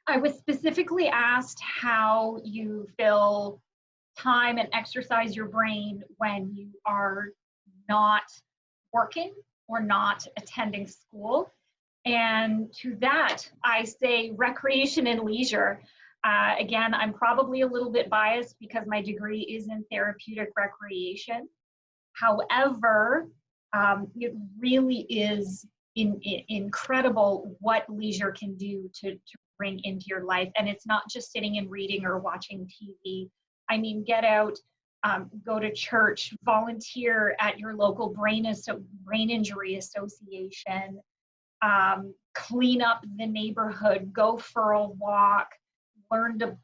I was specifically asked how you fill time and exercise your brain when you are not working or not attending school. And to that, I say recreation and leisure. Again, I'm probably a little bit biased because my degree is in therapeutic recreation. However, it really is incredible what leisure can do to bring into your life. And it's not just sitting and reading or watching TV. I mean, get out, go to church, volunteer at your local brain injury association, clean up the neighborhood, go for a walk, learn to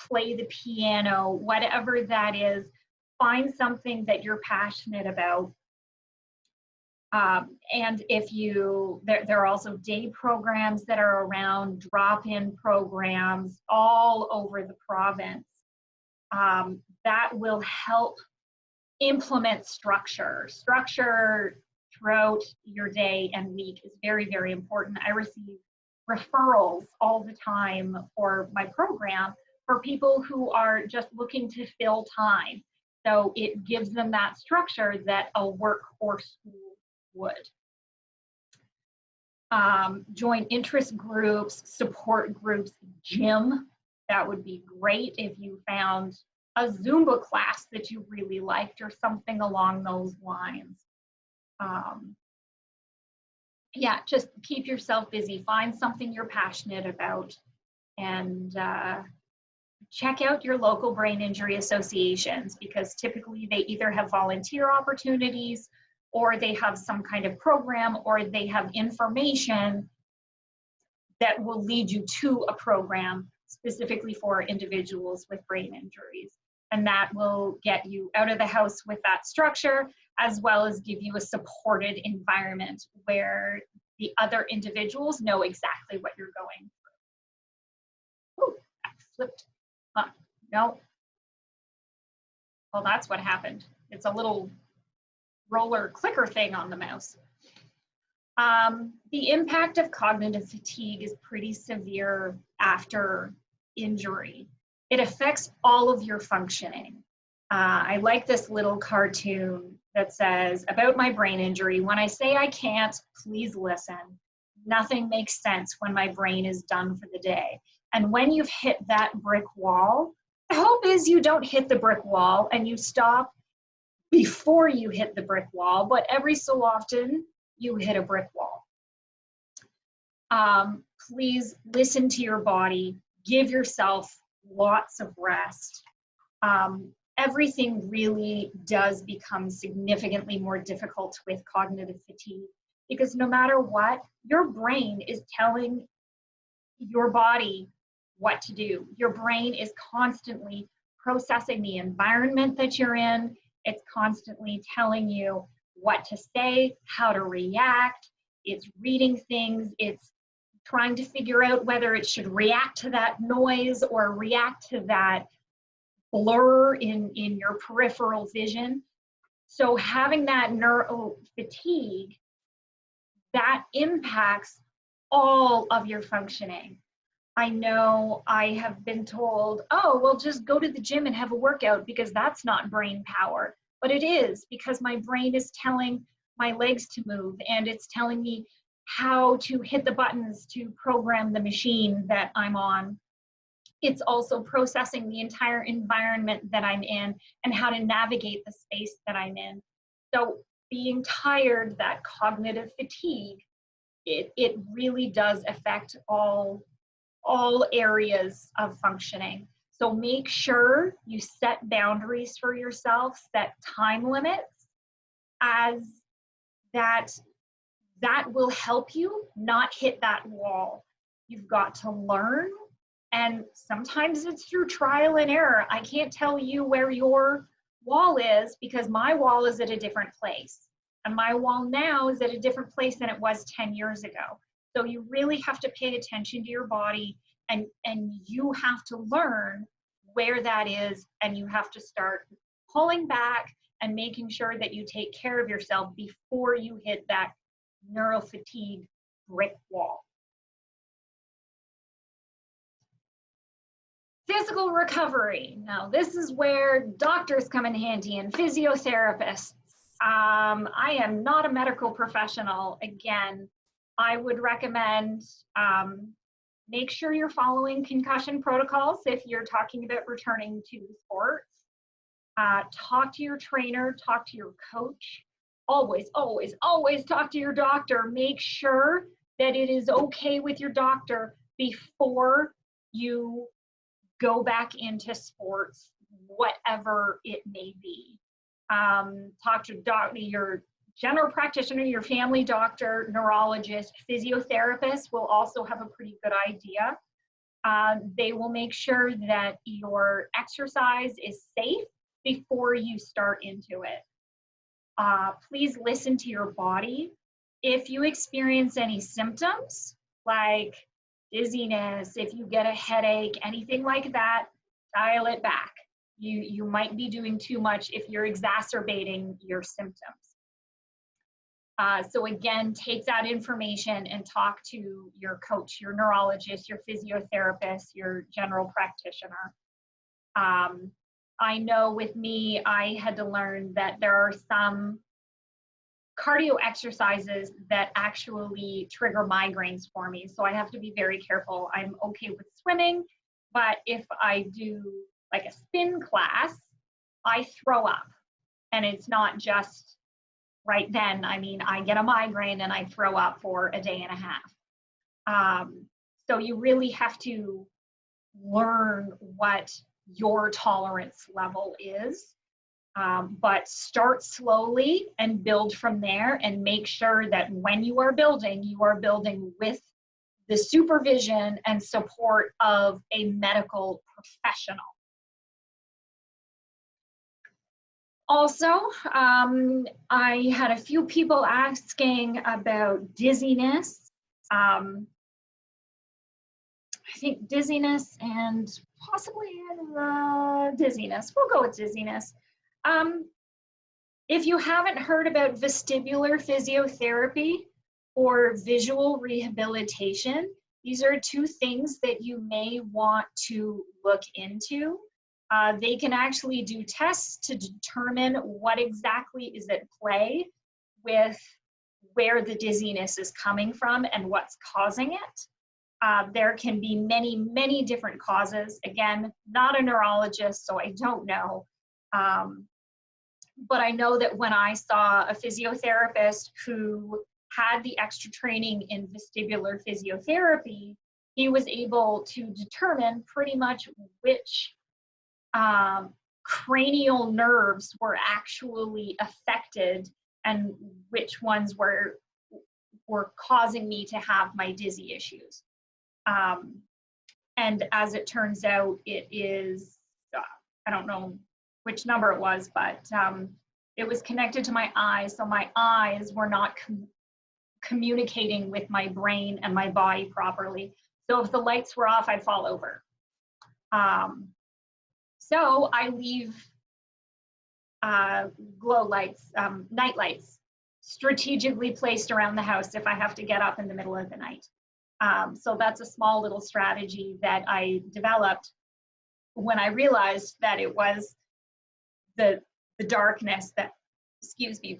play the piano, whatever that is. Find something that you're passionate about. And if there are also day programs that are around, drop-in programs all over the province that will help implement structure. Structure throughout your day and week is very, very important. I receive referrals all the time for my program for people who are just looking to fill time. So it gives them that structure that a work or school would. Join interest groups, support groups, gym. That would be great if you found a Zumba class that you really liked or something along those lines. Yeah, just keep yourself busy. Find something you're passionate about and check out your local brain injury associations, because typically they either have volunteer opportunities or they have some kind of program or they have information that will lead you to a program specifically for individuals with brain injuries. And that will get you out of the house with that structure, as well as give you a supported environment where the other individuals know exactly what you're going through. Ooh, that flipped. Huh, no. Well, that's what happened. It's a little roller clicker thing on the mouse. The impact of cognitive fatigue is pretty severe after injury. It affects all of your functioning. I like this little cartoon that says, about my brain injury, when I say I can't, please listen. Nothing makes sense when my brain is done for the day. And when you've hit that brick wall, the hope is you don't hit the brick wall and you stop before you hit the brick wall, but every so often you hit a brick wall. Please listen to your body, give yourself lots of rest. Everything really does become significantly more difficult with cognitive fatigue, because no matter what, your brain is telling your body what to do. Your brain is constantly processing the environment that you're in. It's constantly telling you what to say, how to react. It's reading things. It's trying to figure out whether it should react to that noise or react to that blur in your peripheral vision. So having that neuro fatigue, that impacts all of your functioning. I know I have been told, oh, well, just go to the gym and have a workout because that's not brain power. But it is, because my brain is telling my legs to move and it's telling me how to hit the buttons to program the machine that I'm on. It's also processing the entire environment that I'm in and how to navigate the space that I'm in. So being tired, that cognitive fatigue, it really does affect all areas of functioning. So make sure you set boundaries for yourself, set time limits, as that will help you not hit that wall. You've got to learn, and sometimes it's through trial and error. I can't tell you where your wall is because my wall is at a different place. And my wall now is at a different place than it was 10 years ago. So you really have to pay attention to your body, and you have to learn where that is, and you have to start pulling back and making sure that you take care of yourself before you hit that neurofatigue brick wall. Physical recovery. Now, this is where doctors come in handy and physiotherapists. I am not a medical professional. Again, I would recommend make sure you're following concussion protocols if you're talking about returning to sports. Talk to your trainer, talk to your coach. Always, always, always talk to your doctor. Make sure that it is okay with your doctor before you go back into sports, whatever it may be. Talk to your general practitioner, your family doctor, neurologist, physiotherapist will also have a pretty good idea. They will make sure that your exercise is safe before you start into it. Please listen to your body. If you experience any symptoms like dizziness, if you get a headache, anything like that, dial it back. You might be doing too much if you're exacerbating your symptoms. So again, take that information and talk to your coach, your neurologist, your physiotherapist, your general practitioner. I know with me, I had to learn that there are some cardio exercises that actually trigger migraines for me. So I have to be very careful. I'm okay with swimming, but if I do like a spin class, I throw up. And it's not just right then. I mean, I get a migraine and I throw up for a day and a half. So you really have to learn what your tolerance level is, but start slowly and build from there, and make sure that when you are building with the supervision and support of a medical professional. Also, I had a few people asking about dizziness. I think dizziness and possibly dizziness. We'll go with dizziness. If you haven't heard about vestibular physiotherapy or visual rehabilitation, these are two things that you may want to look into. They can actually do tests to determine what exactly is at play with where the dizziness is coming from and what's causing it. There can be many, many different causes. Again, not a neurologist, so I don't know. But I know that when I saw a physiotherapist who had the extra training in vestibular physiotherapy, he was able to determine pretty much which cranial nerves were actually affected and which ones were causing me to have my dizzy issues. And as it turns out, it is, I don't know which number it was, but it was connected to my eyes. So my eyes were not communicating with my brain and my body properly. So if the lights were off, I'd fall over. So I leave glow lights, night lights, strategically placed around the house if I have to get up in the middle of the night. So that's a small little strategy that I developed when I realized that it was the darkness that,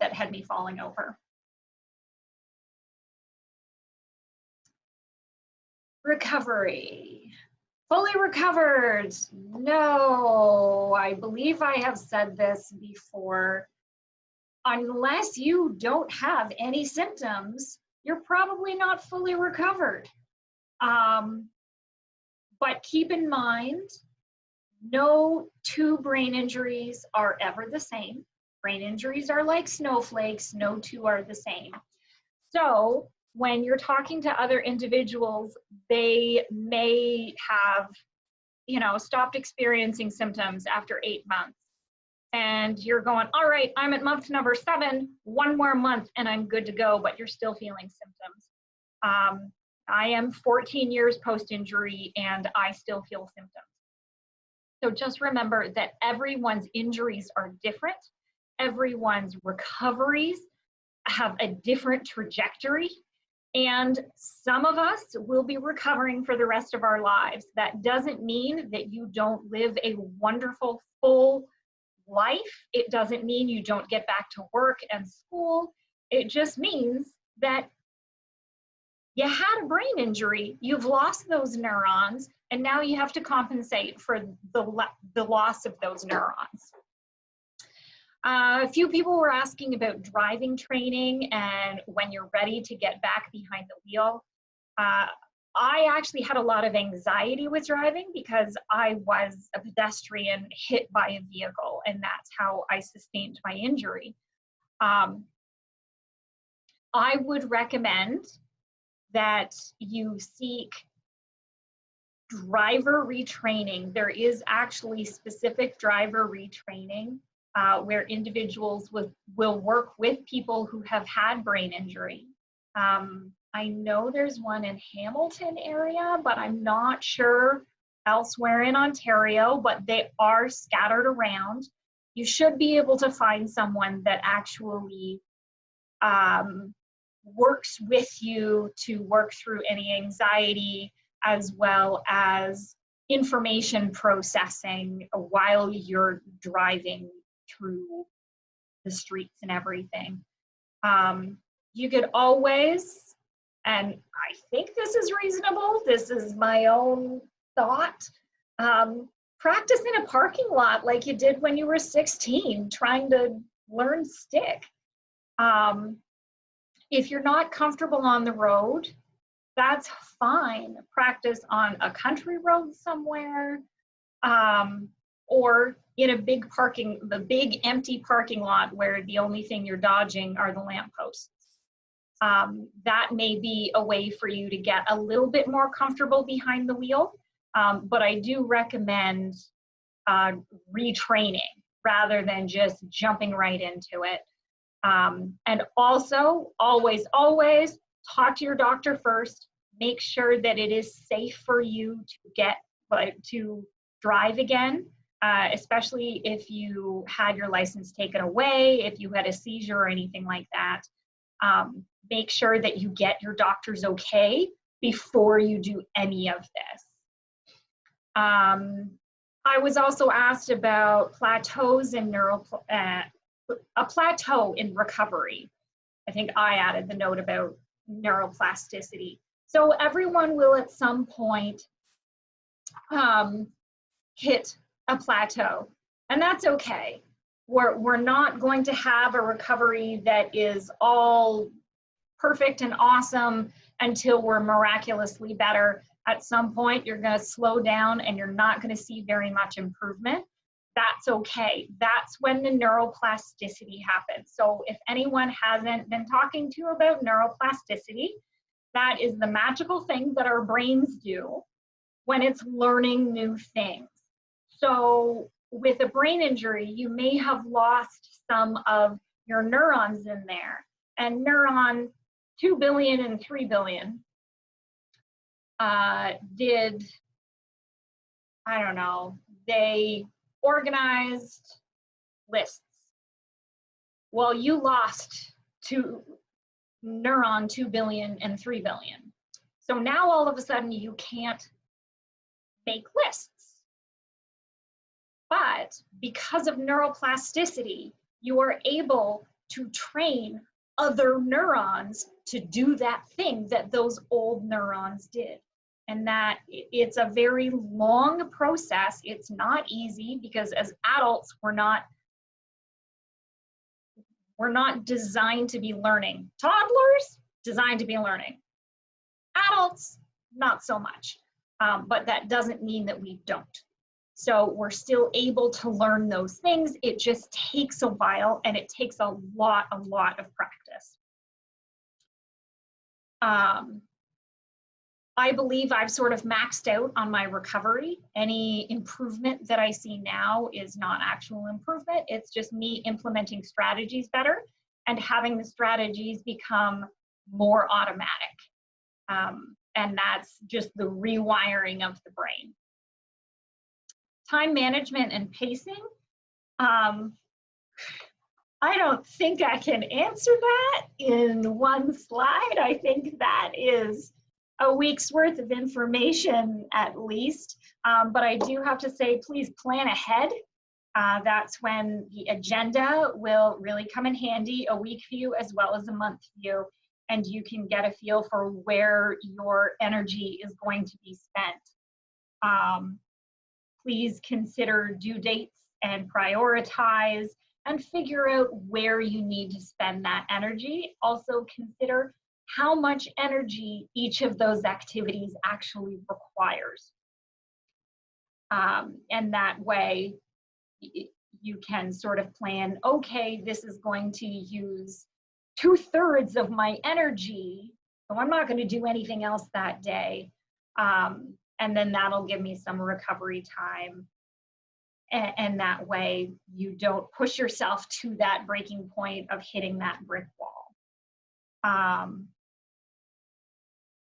that had me falling over. Recovery. Fully recovered. No, I believe I have said this before. Unless you don't have any symptoms, you're probably not fully recovered. But keep in mind, no two brain injuries are ever the same. Brain injuries are like snowflakes, no two are the same. So when you're talking to other individuals, they may have, stopped experiencing symptoms after 8 months. And you're going, all right, I'm at month number 7, 1 more month and I'm good to go, but you're still feeling symptoms. I am 14 years post-injury and I still feel symptoms. So just remember that everyone's injuries are different. Everyone's recoveries have a different trajectory. And some of us will be recovering for the rest of our lives. That doesn't mean that you don't live a wonderful, full, life. It doesn't mean you don't get back to work and school. It just means that you had a brain injury, you've lost those neurons, and now you have to compensate for the loss of those neurons. A few people were asking about driving training and when you're ready to get back behind the wheel. I actually had a lot of anxiety with driving because I was a pedestrian hit by a vehicle, and that's how I sustained my injury. I would recommend that you seek driver retraining. There is actually specific driver retraining where individuals will work with people who have had brain injury. I know there's one in Hamilton area, but I'm not sure elsewhere in Ontario, but they are scattered around. You should be able to find someone that actually works with you to work through any anxiety as well as information processing while you're driving through the streets and everything. You could always, and I think this is reasonable, this is my own thought, practice in a parking lot like you did when you were 16, trying to learn stick. If you're not comfortable on the road, that's fine. Practice on a country road somewhere, or in a the big empty parking lot where the only thing you're dodging are the lampposts. That may be a way for you to get a little bit more comfortable behind the wheel, but I do recommend retraining rather than just jumping right into it. And also, always talk to your doctor first. Make sure that it is safe for you to drive again, especially if you had your license taken away, if you had a seizure or anything like that. Make sure that you get your doctor's okay before you do any of this. I was also asked about plateaus in a plateau in recovery. I think I added the note about neuroplasticity. So everyone will at some point hit a plateau, and that's okay. We're not going to have a recovery that is all perfect and awesome until we're miraculously better. At some point, you're going to slow down and you're not going to see very much improvement. That's okay. That's when the neuroplasticity happens. So if anyone hasn't been talking to you about neuroplasticity, that is the magical thing that our brains do when it's learning new things. So with a brain injury, you may have lost some of your neurons in there. And neuron 2 billion and 3 billion did, I don't know, they organized lists. Well, you lost neuron 2 billion and 3 billion. So now all of a sudden you can't make lists. But because of neuroplasticity, you are able to train other neurons to do that thing that those old neurons did. And that it's a very long process. It's not easy because as adults, we're not designed to be learning. Toddlers, designed to be learning. Adults, not so much. But that doesn't mean that we don't. So we're still able to learn those things. It just takes a while and it takes a lot of practice. I believe I've sort of maxed out on my recovery. Any improvement that I see now is not actual improvement. It's just me implementing strategies better and having the strategies become more automatic. And that's just the rewiring of the brain. Time management and pacing. I don't think I can answer that in one slide. I think that is a week's worth of information at least. But I do have to say, please plan ahead. That's when the agenda will really come in handy, a week view as well as a month view, and you can get a feel for where your energy is going to be spent. Please consider due dates and prioritize and figure out where you need to spend that energy. Also consider how much energy each of those activities actually requires. And that way you can sort of plan, okay, this is going to use 2/3 of my energy, so I'm not going to do anything else that day. And then that'll give me some recovery time. And that way you don't push yourself to that breaking point of hitting that brick wall.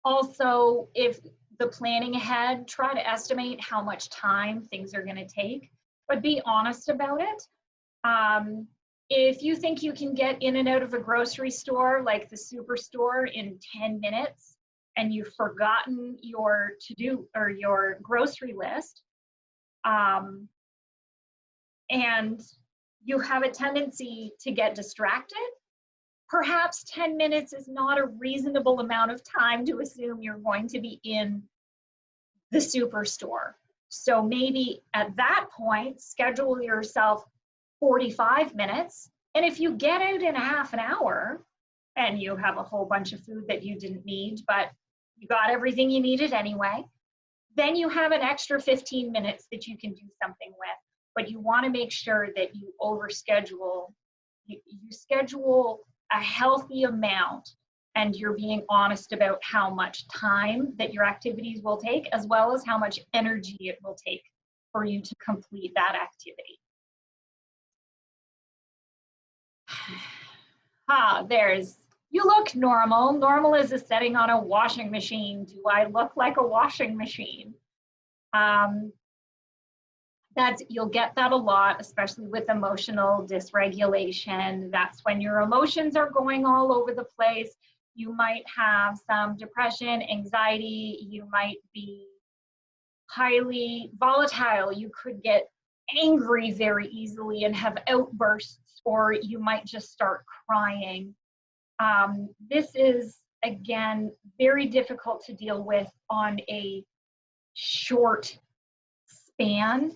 Also, if the planning ahead, try to estimate how much time things are going to take, but be honest about it. If you think you can get in and out of a grocery store like the superstore in 10 minutes and you've forgotten your to-do or your grocery list, and you have a tendency to get distracted, perhaps 10 minutes is not a reasonable amount of time to assume you're going to be in the superstore. So maybe at that point, schedule yourself 45 minutes. And if you get out in a half an hour and you have a whole bunch of food that you didn't need, but you got everything you needed anyway, then you have an extra 15 minutes that you can do something with. But you want to make sure that you overschedule, you schedule a healthy amount, and you're being honest about how much time that your activities will take, as well as how much energy it will take for you to complete that activity. You look normal. Normal is a setting on a washing machine. Do I look like a washing machine? You'll get that a lot, especially with emotional dysregulation. That's when your emotions are going all over the place. You might have some depression, anxiety. You might be highly volatile. You could get angry very easily and have outbursts, or you might just start crying. This is, again, very difficult to deal with on a short span.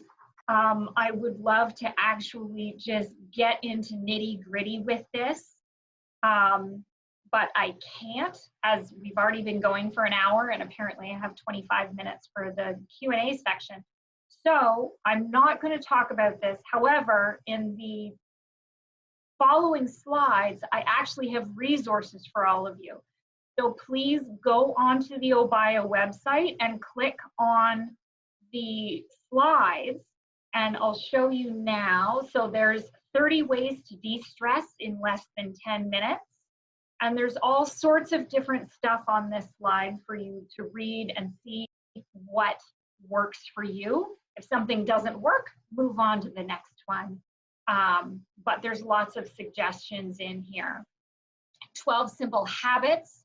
I would love to actually just get into nitty-gritty with this, but I can't, as we've already been going for an hour, and apparently I have 25 minutes for the Q&A section. So I'm not going to talk about this. However, in the following slides, I actually have resources for all of you. So please go onto the OBIA website and click on the slides, and I'll show you now. So there's 30 ways to de-stress in less than 10 minutes. And there's all sorts of different stuff on this slide for you to read and see what works for you. If something doesn't work, move on to the next one. But there's lots of suggestions in here. 12 simple habits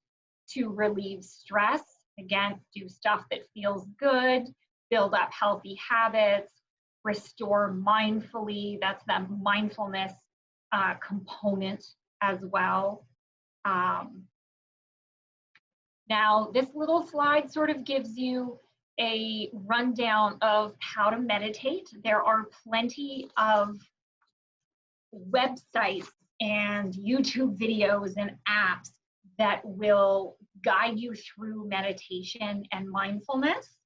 to relieve stress. Again, do stuff that feels good, build up healthy habits, restore mindfully. That's the mindfulness component as well. Now, this little slide sort of gives you a rundown of how to meditate. There are plenty of websites and YouTube videos and apps that will guide you through meditation and mindfulness.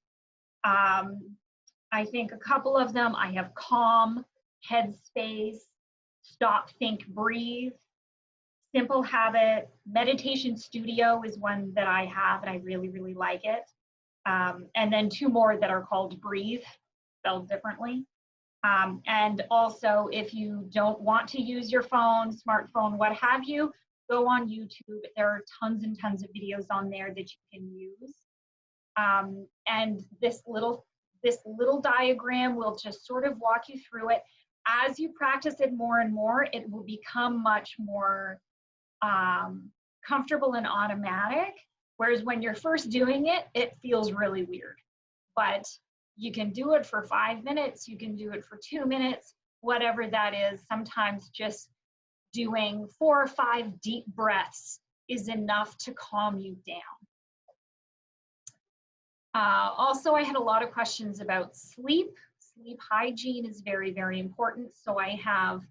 I think a couple of them, I have Calm, Headspace, Stop, Think, Breathe, Simple Habit, Meditation Studio is one that I have, and I really, really like it. And then two more that are called Breathe, spelled differently. And also, if you don't want to use your phone, smartphone, what have you, go on YouTube. There are tons and tons of videos on there that you can use. And this little diagram will just sort of walk you through it. As you practice it more and more, it will become much more comfortable and automatic. Whereas when you're first doing it, it feels really weird. But you can do it for 5 minutes, you can do it for 2 minutes. whatever that is. Sometimes just doing 4 or 5 deep breaths is enough to calm you down. Also, I had a lot of questions about sleep. Sleep hygiene is very, very important. So I have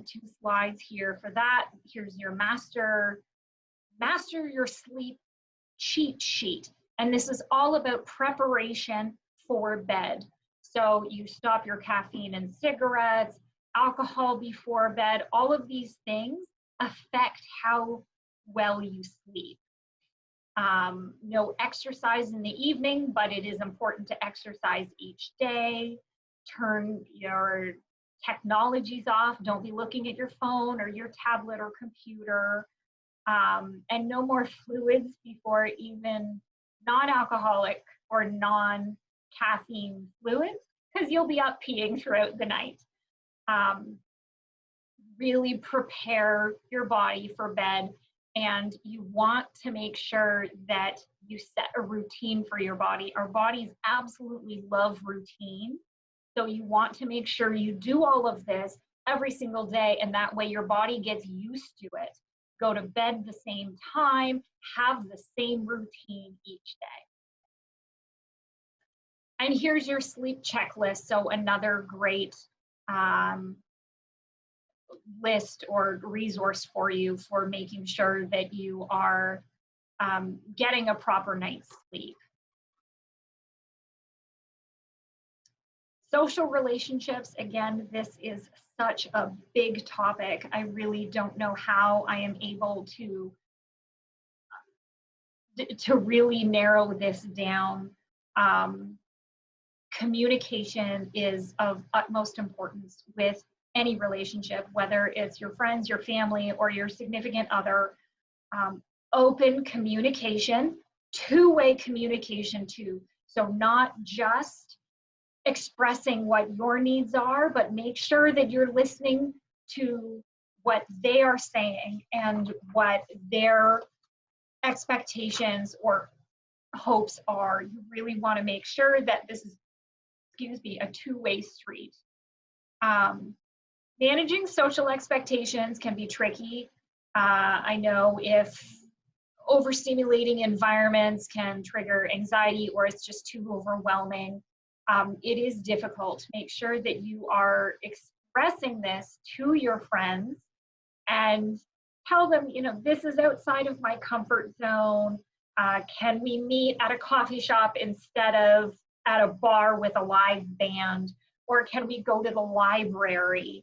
2 slides here for that. Here's your master your sleep cheat sheet. And this is all about preparation for bed. So you stop your caffeine and cigarettes, alcohol before bed. All of these things affect how well you sleep. No exercise in the evening, but it is important to exercise each day. Turn your technologies off. Don't be looking at your phone or your tablet or computer. And no more fluids before even non-alcoholic or non-caffeine fluids, because you'll be up peeing throughout the night. Really prepare your body for bed, and you want to make sure that you set a routine for your body. Our bodies absolutely love routine, so you want to make sure you do all of this every single day, and that way your body gets used to it. Go to bed the same time, have the same routine each day. And here's your sleep checklist. So another great list or resource for you for making sure that you are getting a proper night's sleep. Social relationships, again, this is such a big topic. I really don't know how I am able to really narrow this down. Communication is of utmost importance with any relationship, whether it's your friends, your family, or your significant other. Open communication, two-way communication too. So not just expressing what your needs are, but make sure that you're listening to what they are saying and what their expectations or hopes are. You really want to make sure that this is, a two-way street. Managing social expectations can be tricky. I know if overstimulating environments can trigger anxiety or it's just too overwhelming. It is difficult. Make sure that you are expressing this to your friends and tell them, this is outside of my comfort zone. Can we meet at a coffee shop instead of at a bar with a live band? Or can we go to the library?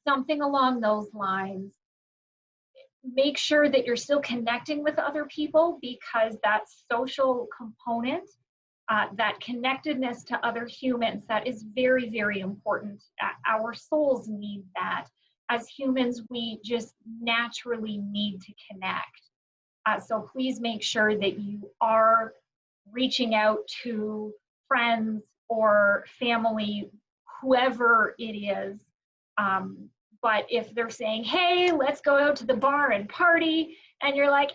Something along those lines. Make sure that you're still connecting with other people, because that social component, that connectedness to other humans, that is very, very important. Our souls need that. As humans, we just naturally need to connect. So please make sure that you are reaching out to friends or family, whoever it is. But if they're saying, hey, let's go out to the bar and party, and you're like,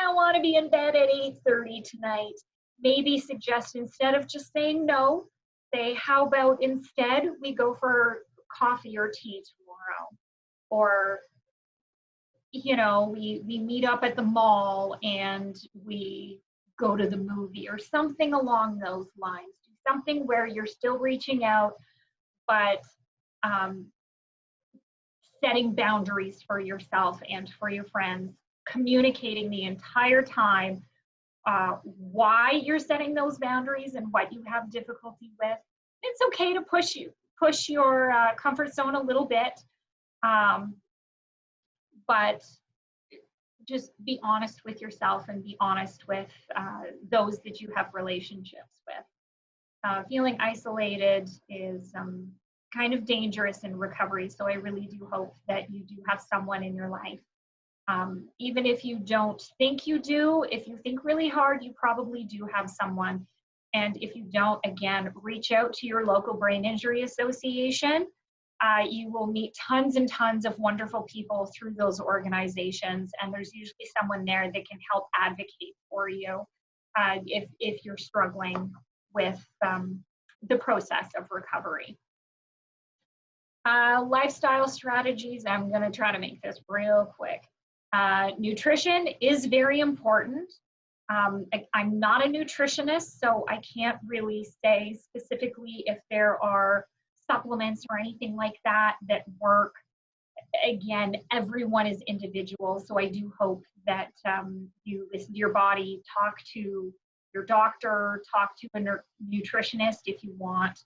I want to be in bed at 8:30 tonight, maybe suggest, instead of just saying no, say, how about instead we go for coffee or tea tomorrow? Or, we meet up at the mall and we go to the movie, or something along those lines. Do something where you're still reaching out, but setting boundaries for yourself and for your friends, communicating the entire time why you're setting those boundaries and what you have difficulty with. It's okay to push your comfort zone a little bit, but just be honest with yourself and be honest with those that you have relationships with. Feeling isolated is kind of dangerous in recovery, so I really do hope that you do have someone in your life. Even if you don't think you do, if you think really hard, you probably do have someone. And if you don't, again, reach out to your local brain injury association. You will meet tons and tons of wonderful people through those organizations, and there's usually someone there that can help advocate for you if you're struggling with the process of recovery. Lifestyle strategies, I'm going to try to make this real quick. Nutrition is very important. I'm not a nutritionist, so I can't really say specifically if there are supplements or anything like that that work. Again, everyone is individual, so I do hope that you listen to your body, talk to your doctor, talk to a nutritionist if you want.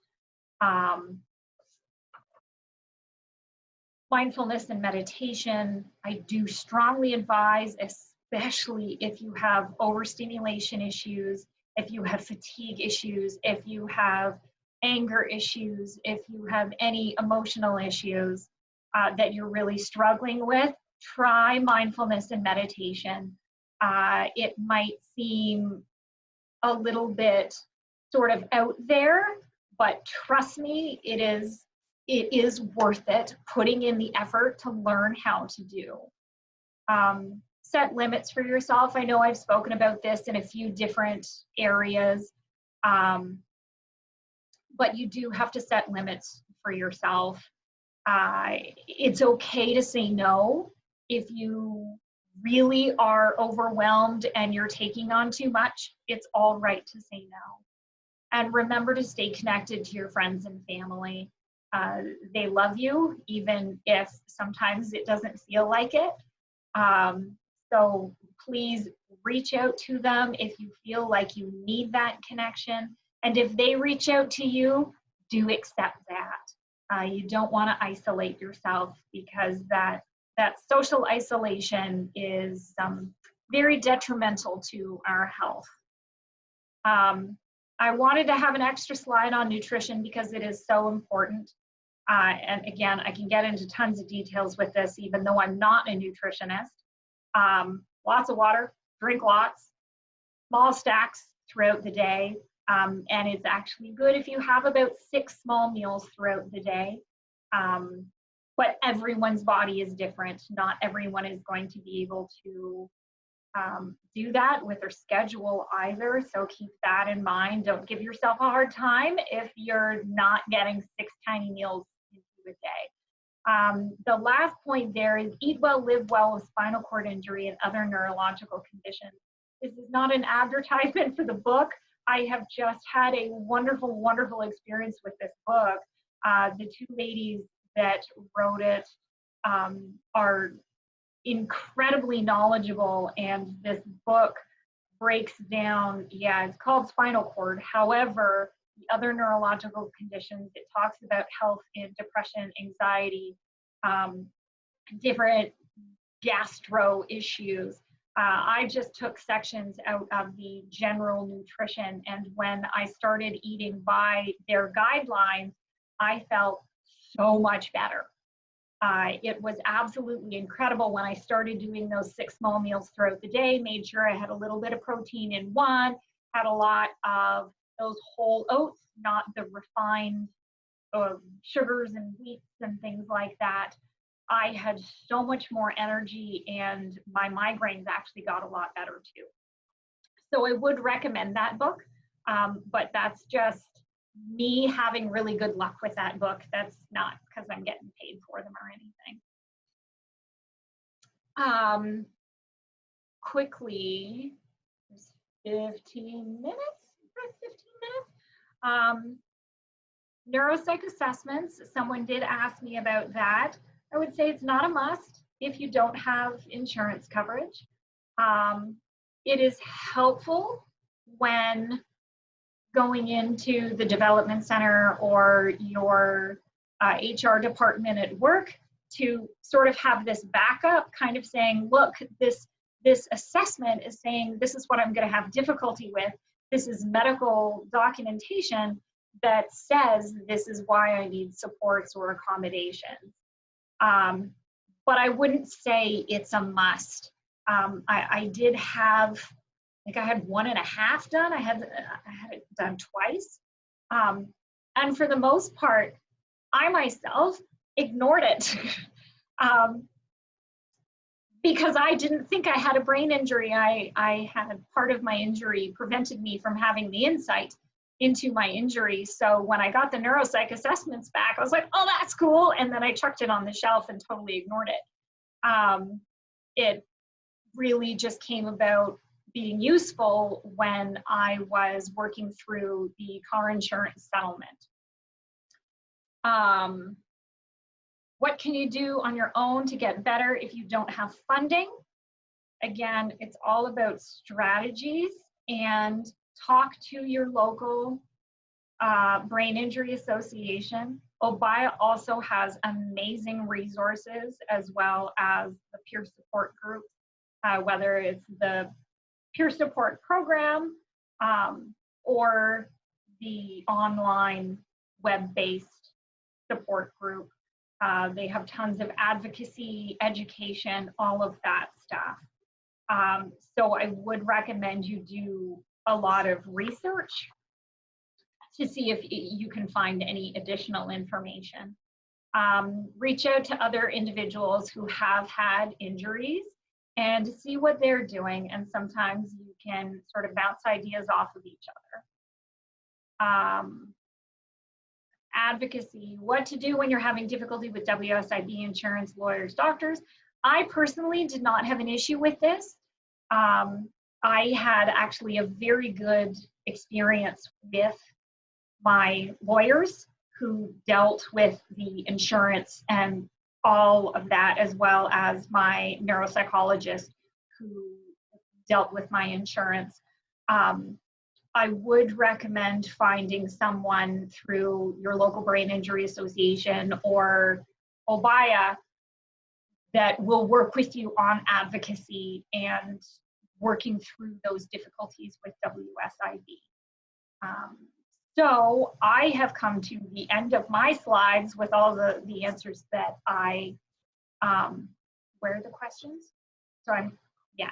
Mindfulness and meditation, I do strongly advise, especially if you have overstimulation issues, if you have fatigue issues, if you have anger issues, if you have any emotional issues that you're really struggling with, try mindfulness and meditation. It might seem a little bit sort of out there, but trust me, it is worth it putting in the effort to learn how to do. Set limits for yourself. I know I've spoken about this in a few different areas, but you do have to set limits for yourself. It's okay to say no if you really are overwhelmed and you're taking on too much. It's all right to say no. And remember to stay connected to your friends and family. They love you, even if sometimes it doesn't feel like it. So please reach out to them if you feel like you need that connection. And if they reach out to you, do accept that. You don't want to isolate yourself, because that social isolation is very detrimental to our health. I wanted to have an extra slide on nutrition because it is so important. And again, I can get into tons of details with this, even though I'm not a nutritionist. Lots of water, drink lots, small stacks throughout the day. And it's actually good if you have about 6 small meals throughout the day. But everyone's body is different. Not everyone is going to be able to do that with their schedule either. So keep that in mind. Don't give yourself a hard time if you're not getting 6 tiny meals into a day. The last point there is eat well, live well with spinal cord injury and other neurological conditions. This is not an advertisement for the book. I have just had a wonderful, wonderful experience with this book. The 2 ladies that wrote it are incredibly knowledgeable, and this book breaks down, it's called spinal cord. However, the other neurological conditions, it talks about health in depression, anxiety, different gastro issues. I just took sections out of the general nutrition, and when I started eating by their guidelines, I felt so much better. It was absolutely incredible when I started doing those 6 small meals throughout the day, made sure I had a little bit of protein in one, had a lot of those whole oats, not the refined sugars and wheats and things like that. I had so much more energy, and my migraines actually got a lot better too. So I would recommend that book, but that's just me having really good luck with that book. That's not because I'm getting paid for them or anything. Quickly, there's 15 minutes. Neuropsych assessments, someone did ask me about that. I would say it's not a must if you don't have insurance coverage. It is helpful when going into the development center or your HR department at work to sort of have this backup, kind of saying, look, this assessment is saying this is what I'm going to have difficulty with. This is medical documentation that says this is why I need supports or accommodations. But I wouldn't say it's a must. I did have, I had 1.5 done. I had it done twice. And for the most part, I myself ignored it because I didn't think I had a brain injury. I had part of my injury prevented me from having the insight into my injury. So when I got the neuropsych assessments back, I was like, oh, that's cool. And then I chucked it on the shelf and totally ignored it. It really just came about being useful when I was working through the car insurance settlement. What can you do on your own to get better if you don't have funding? Again, it's all about strategies, and talk to your local brain injury association. OBIA also has amazing resources, as well as the peer support group, whether it's the peer support program or the online web-based support group. They have tons of advocacy, education, all of that stuff. So I would recommend you do a lot of research to see if you can find any additional information. Reach out to other individuals who have had injuries and see what they're doing, and sometimes you can sort of bounce ideas off of each other. Advocacy, what to do when you're having difficulty with WSIB insurance, lawyers, doctors. I personally did not have an issue with this. I had actually a very good experience with my lawyers who dealt with the insurance and all of that, as well as my neuropsychologist who dealt with my insurance. I would recommend finding someone through your local brain injury association or OBIA that will work with you on advocacy and working through those difficulties with WSIB. So I have come to the end of my slides with all the answers that I, where are the questions? So yeah.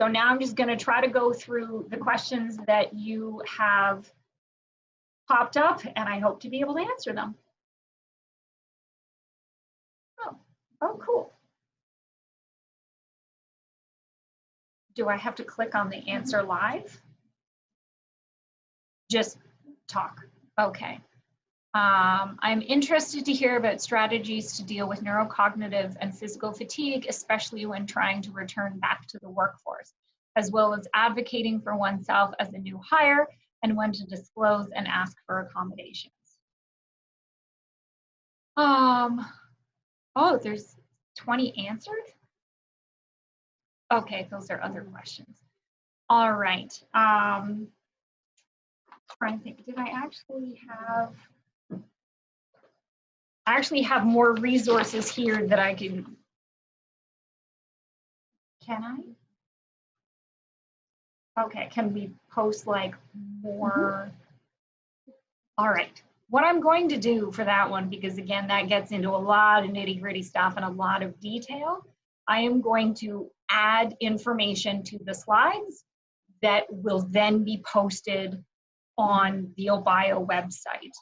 So now I'm just gonna try to go through the questions that you have popped up, and I hope to be able to answer them. Oh, cool. Do I have to click on the answer live? Just talk, okay. I'm interested to hear about strategies to deal with neurocognitive and physical fatigue, especially when trying to return back to the workforce, as well as advocating for oneself as a new hire and when to disclose and ask for accommodations. Oh, there's 20 answered? Okay, those are other questions. All right. Trying to think, did I actually have more resources here that I can I? Okay, can we post like more? All right, what I'm going to do for that one, because again, that gets into a lot of nitty-gritty stuff and a lot of detail, I am going to add information to the slides that will then be posted on the OBIA website.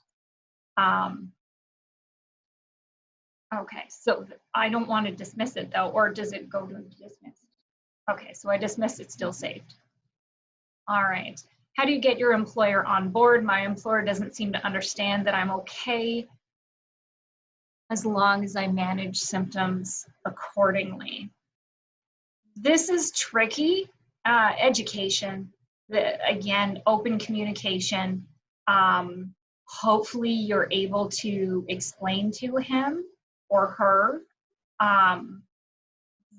Okay, so I don't want to dismiss it though, or does it go to dismiss? Okay, so I dismissed, it's still saved. All right, how do you get your employer on board? My employer doesn't seem to understand that I'm okay as long as I manage symptoms accordingly. This is tricky. Education, again, open communication. Hopefully you're able to explain to him or her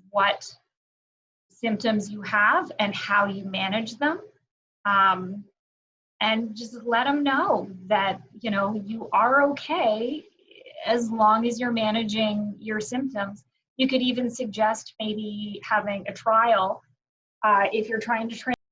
what symptoms you have and how you manage them. And just let them know that, you know, you are okay as long as you're managing your symptoms. You could even suggest maybe having a trial if you're trying to train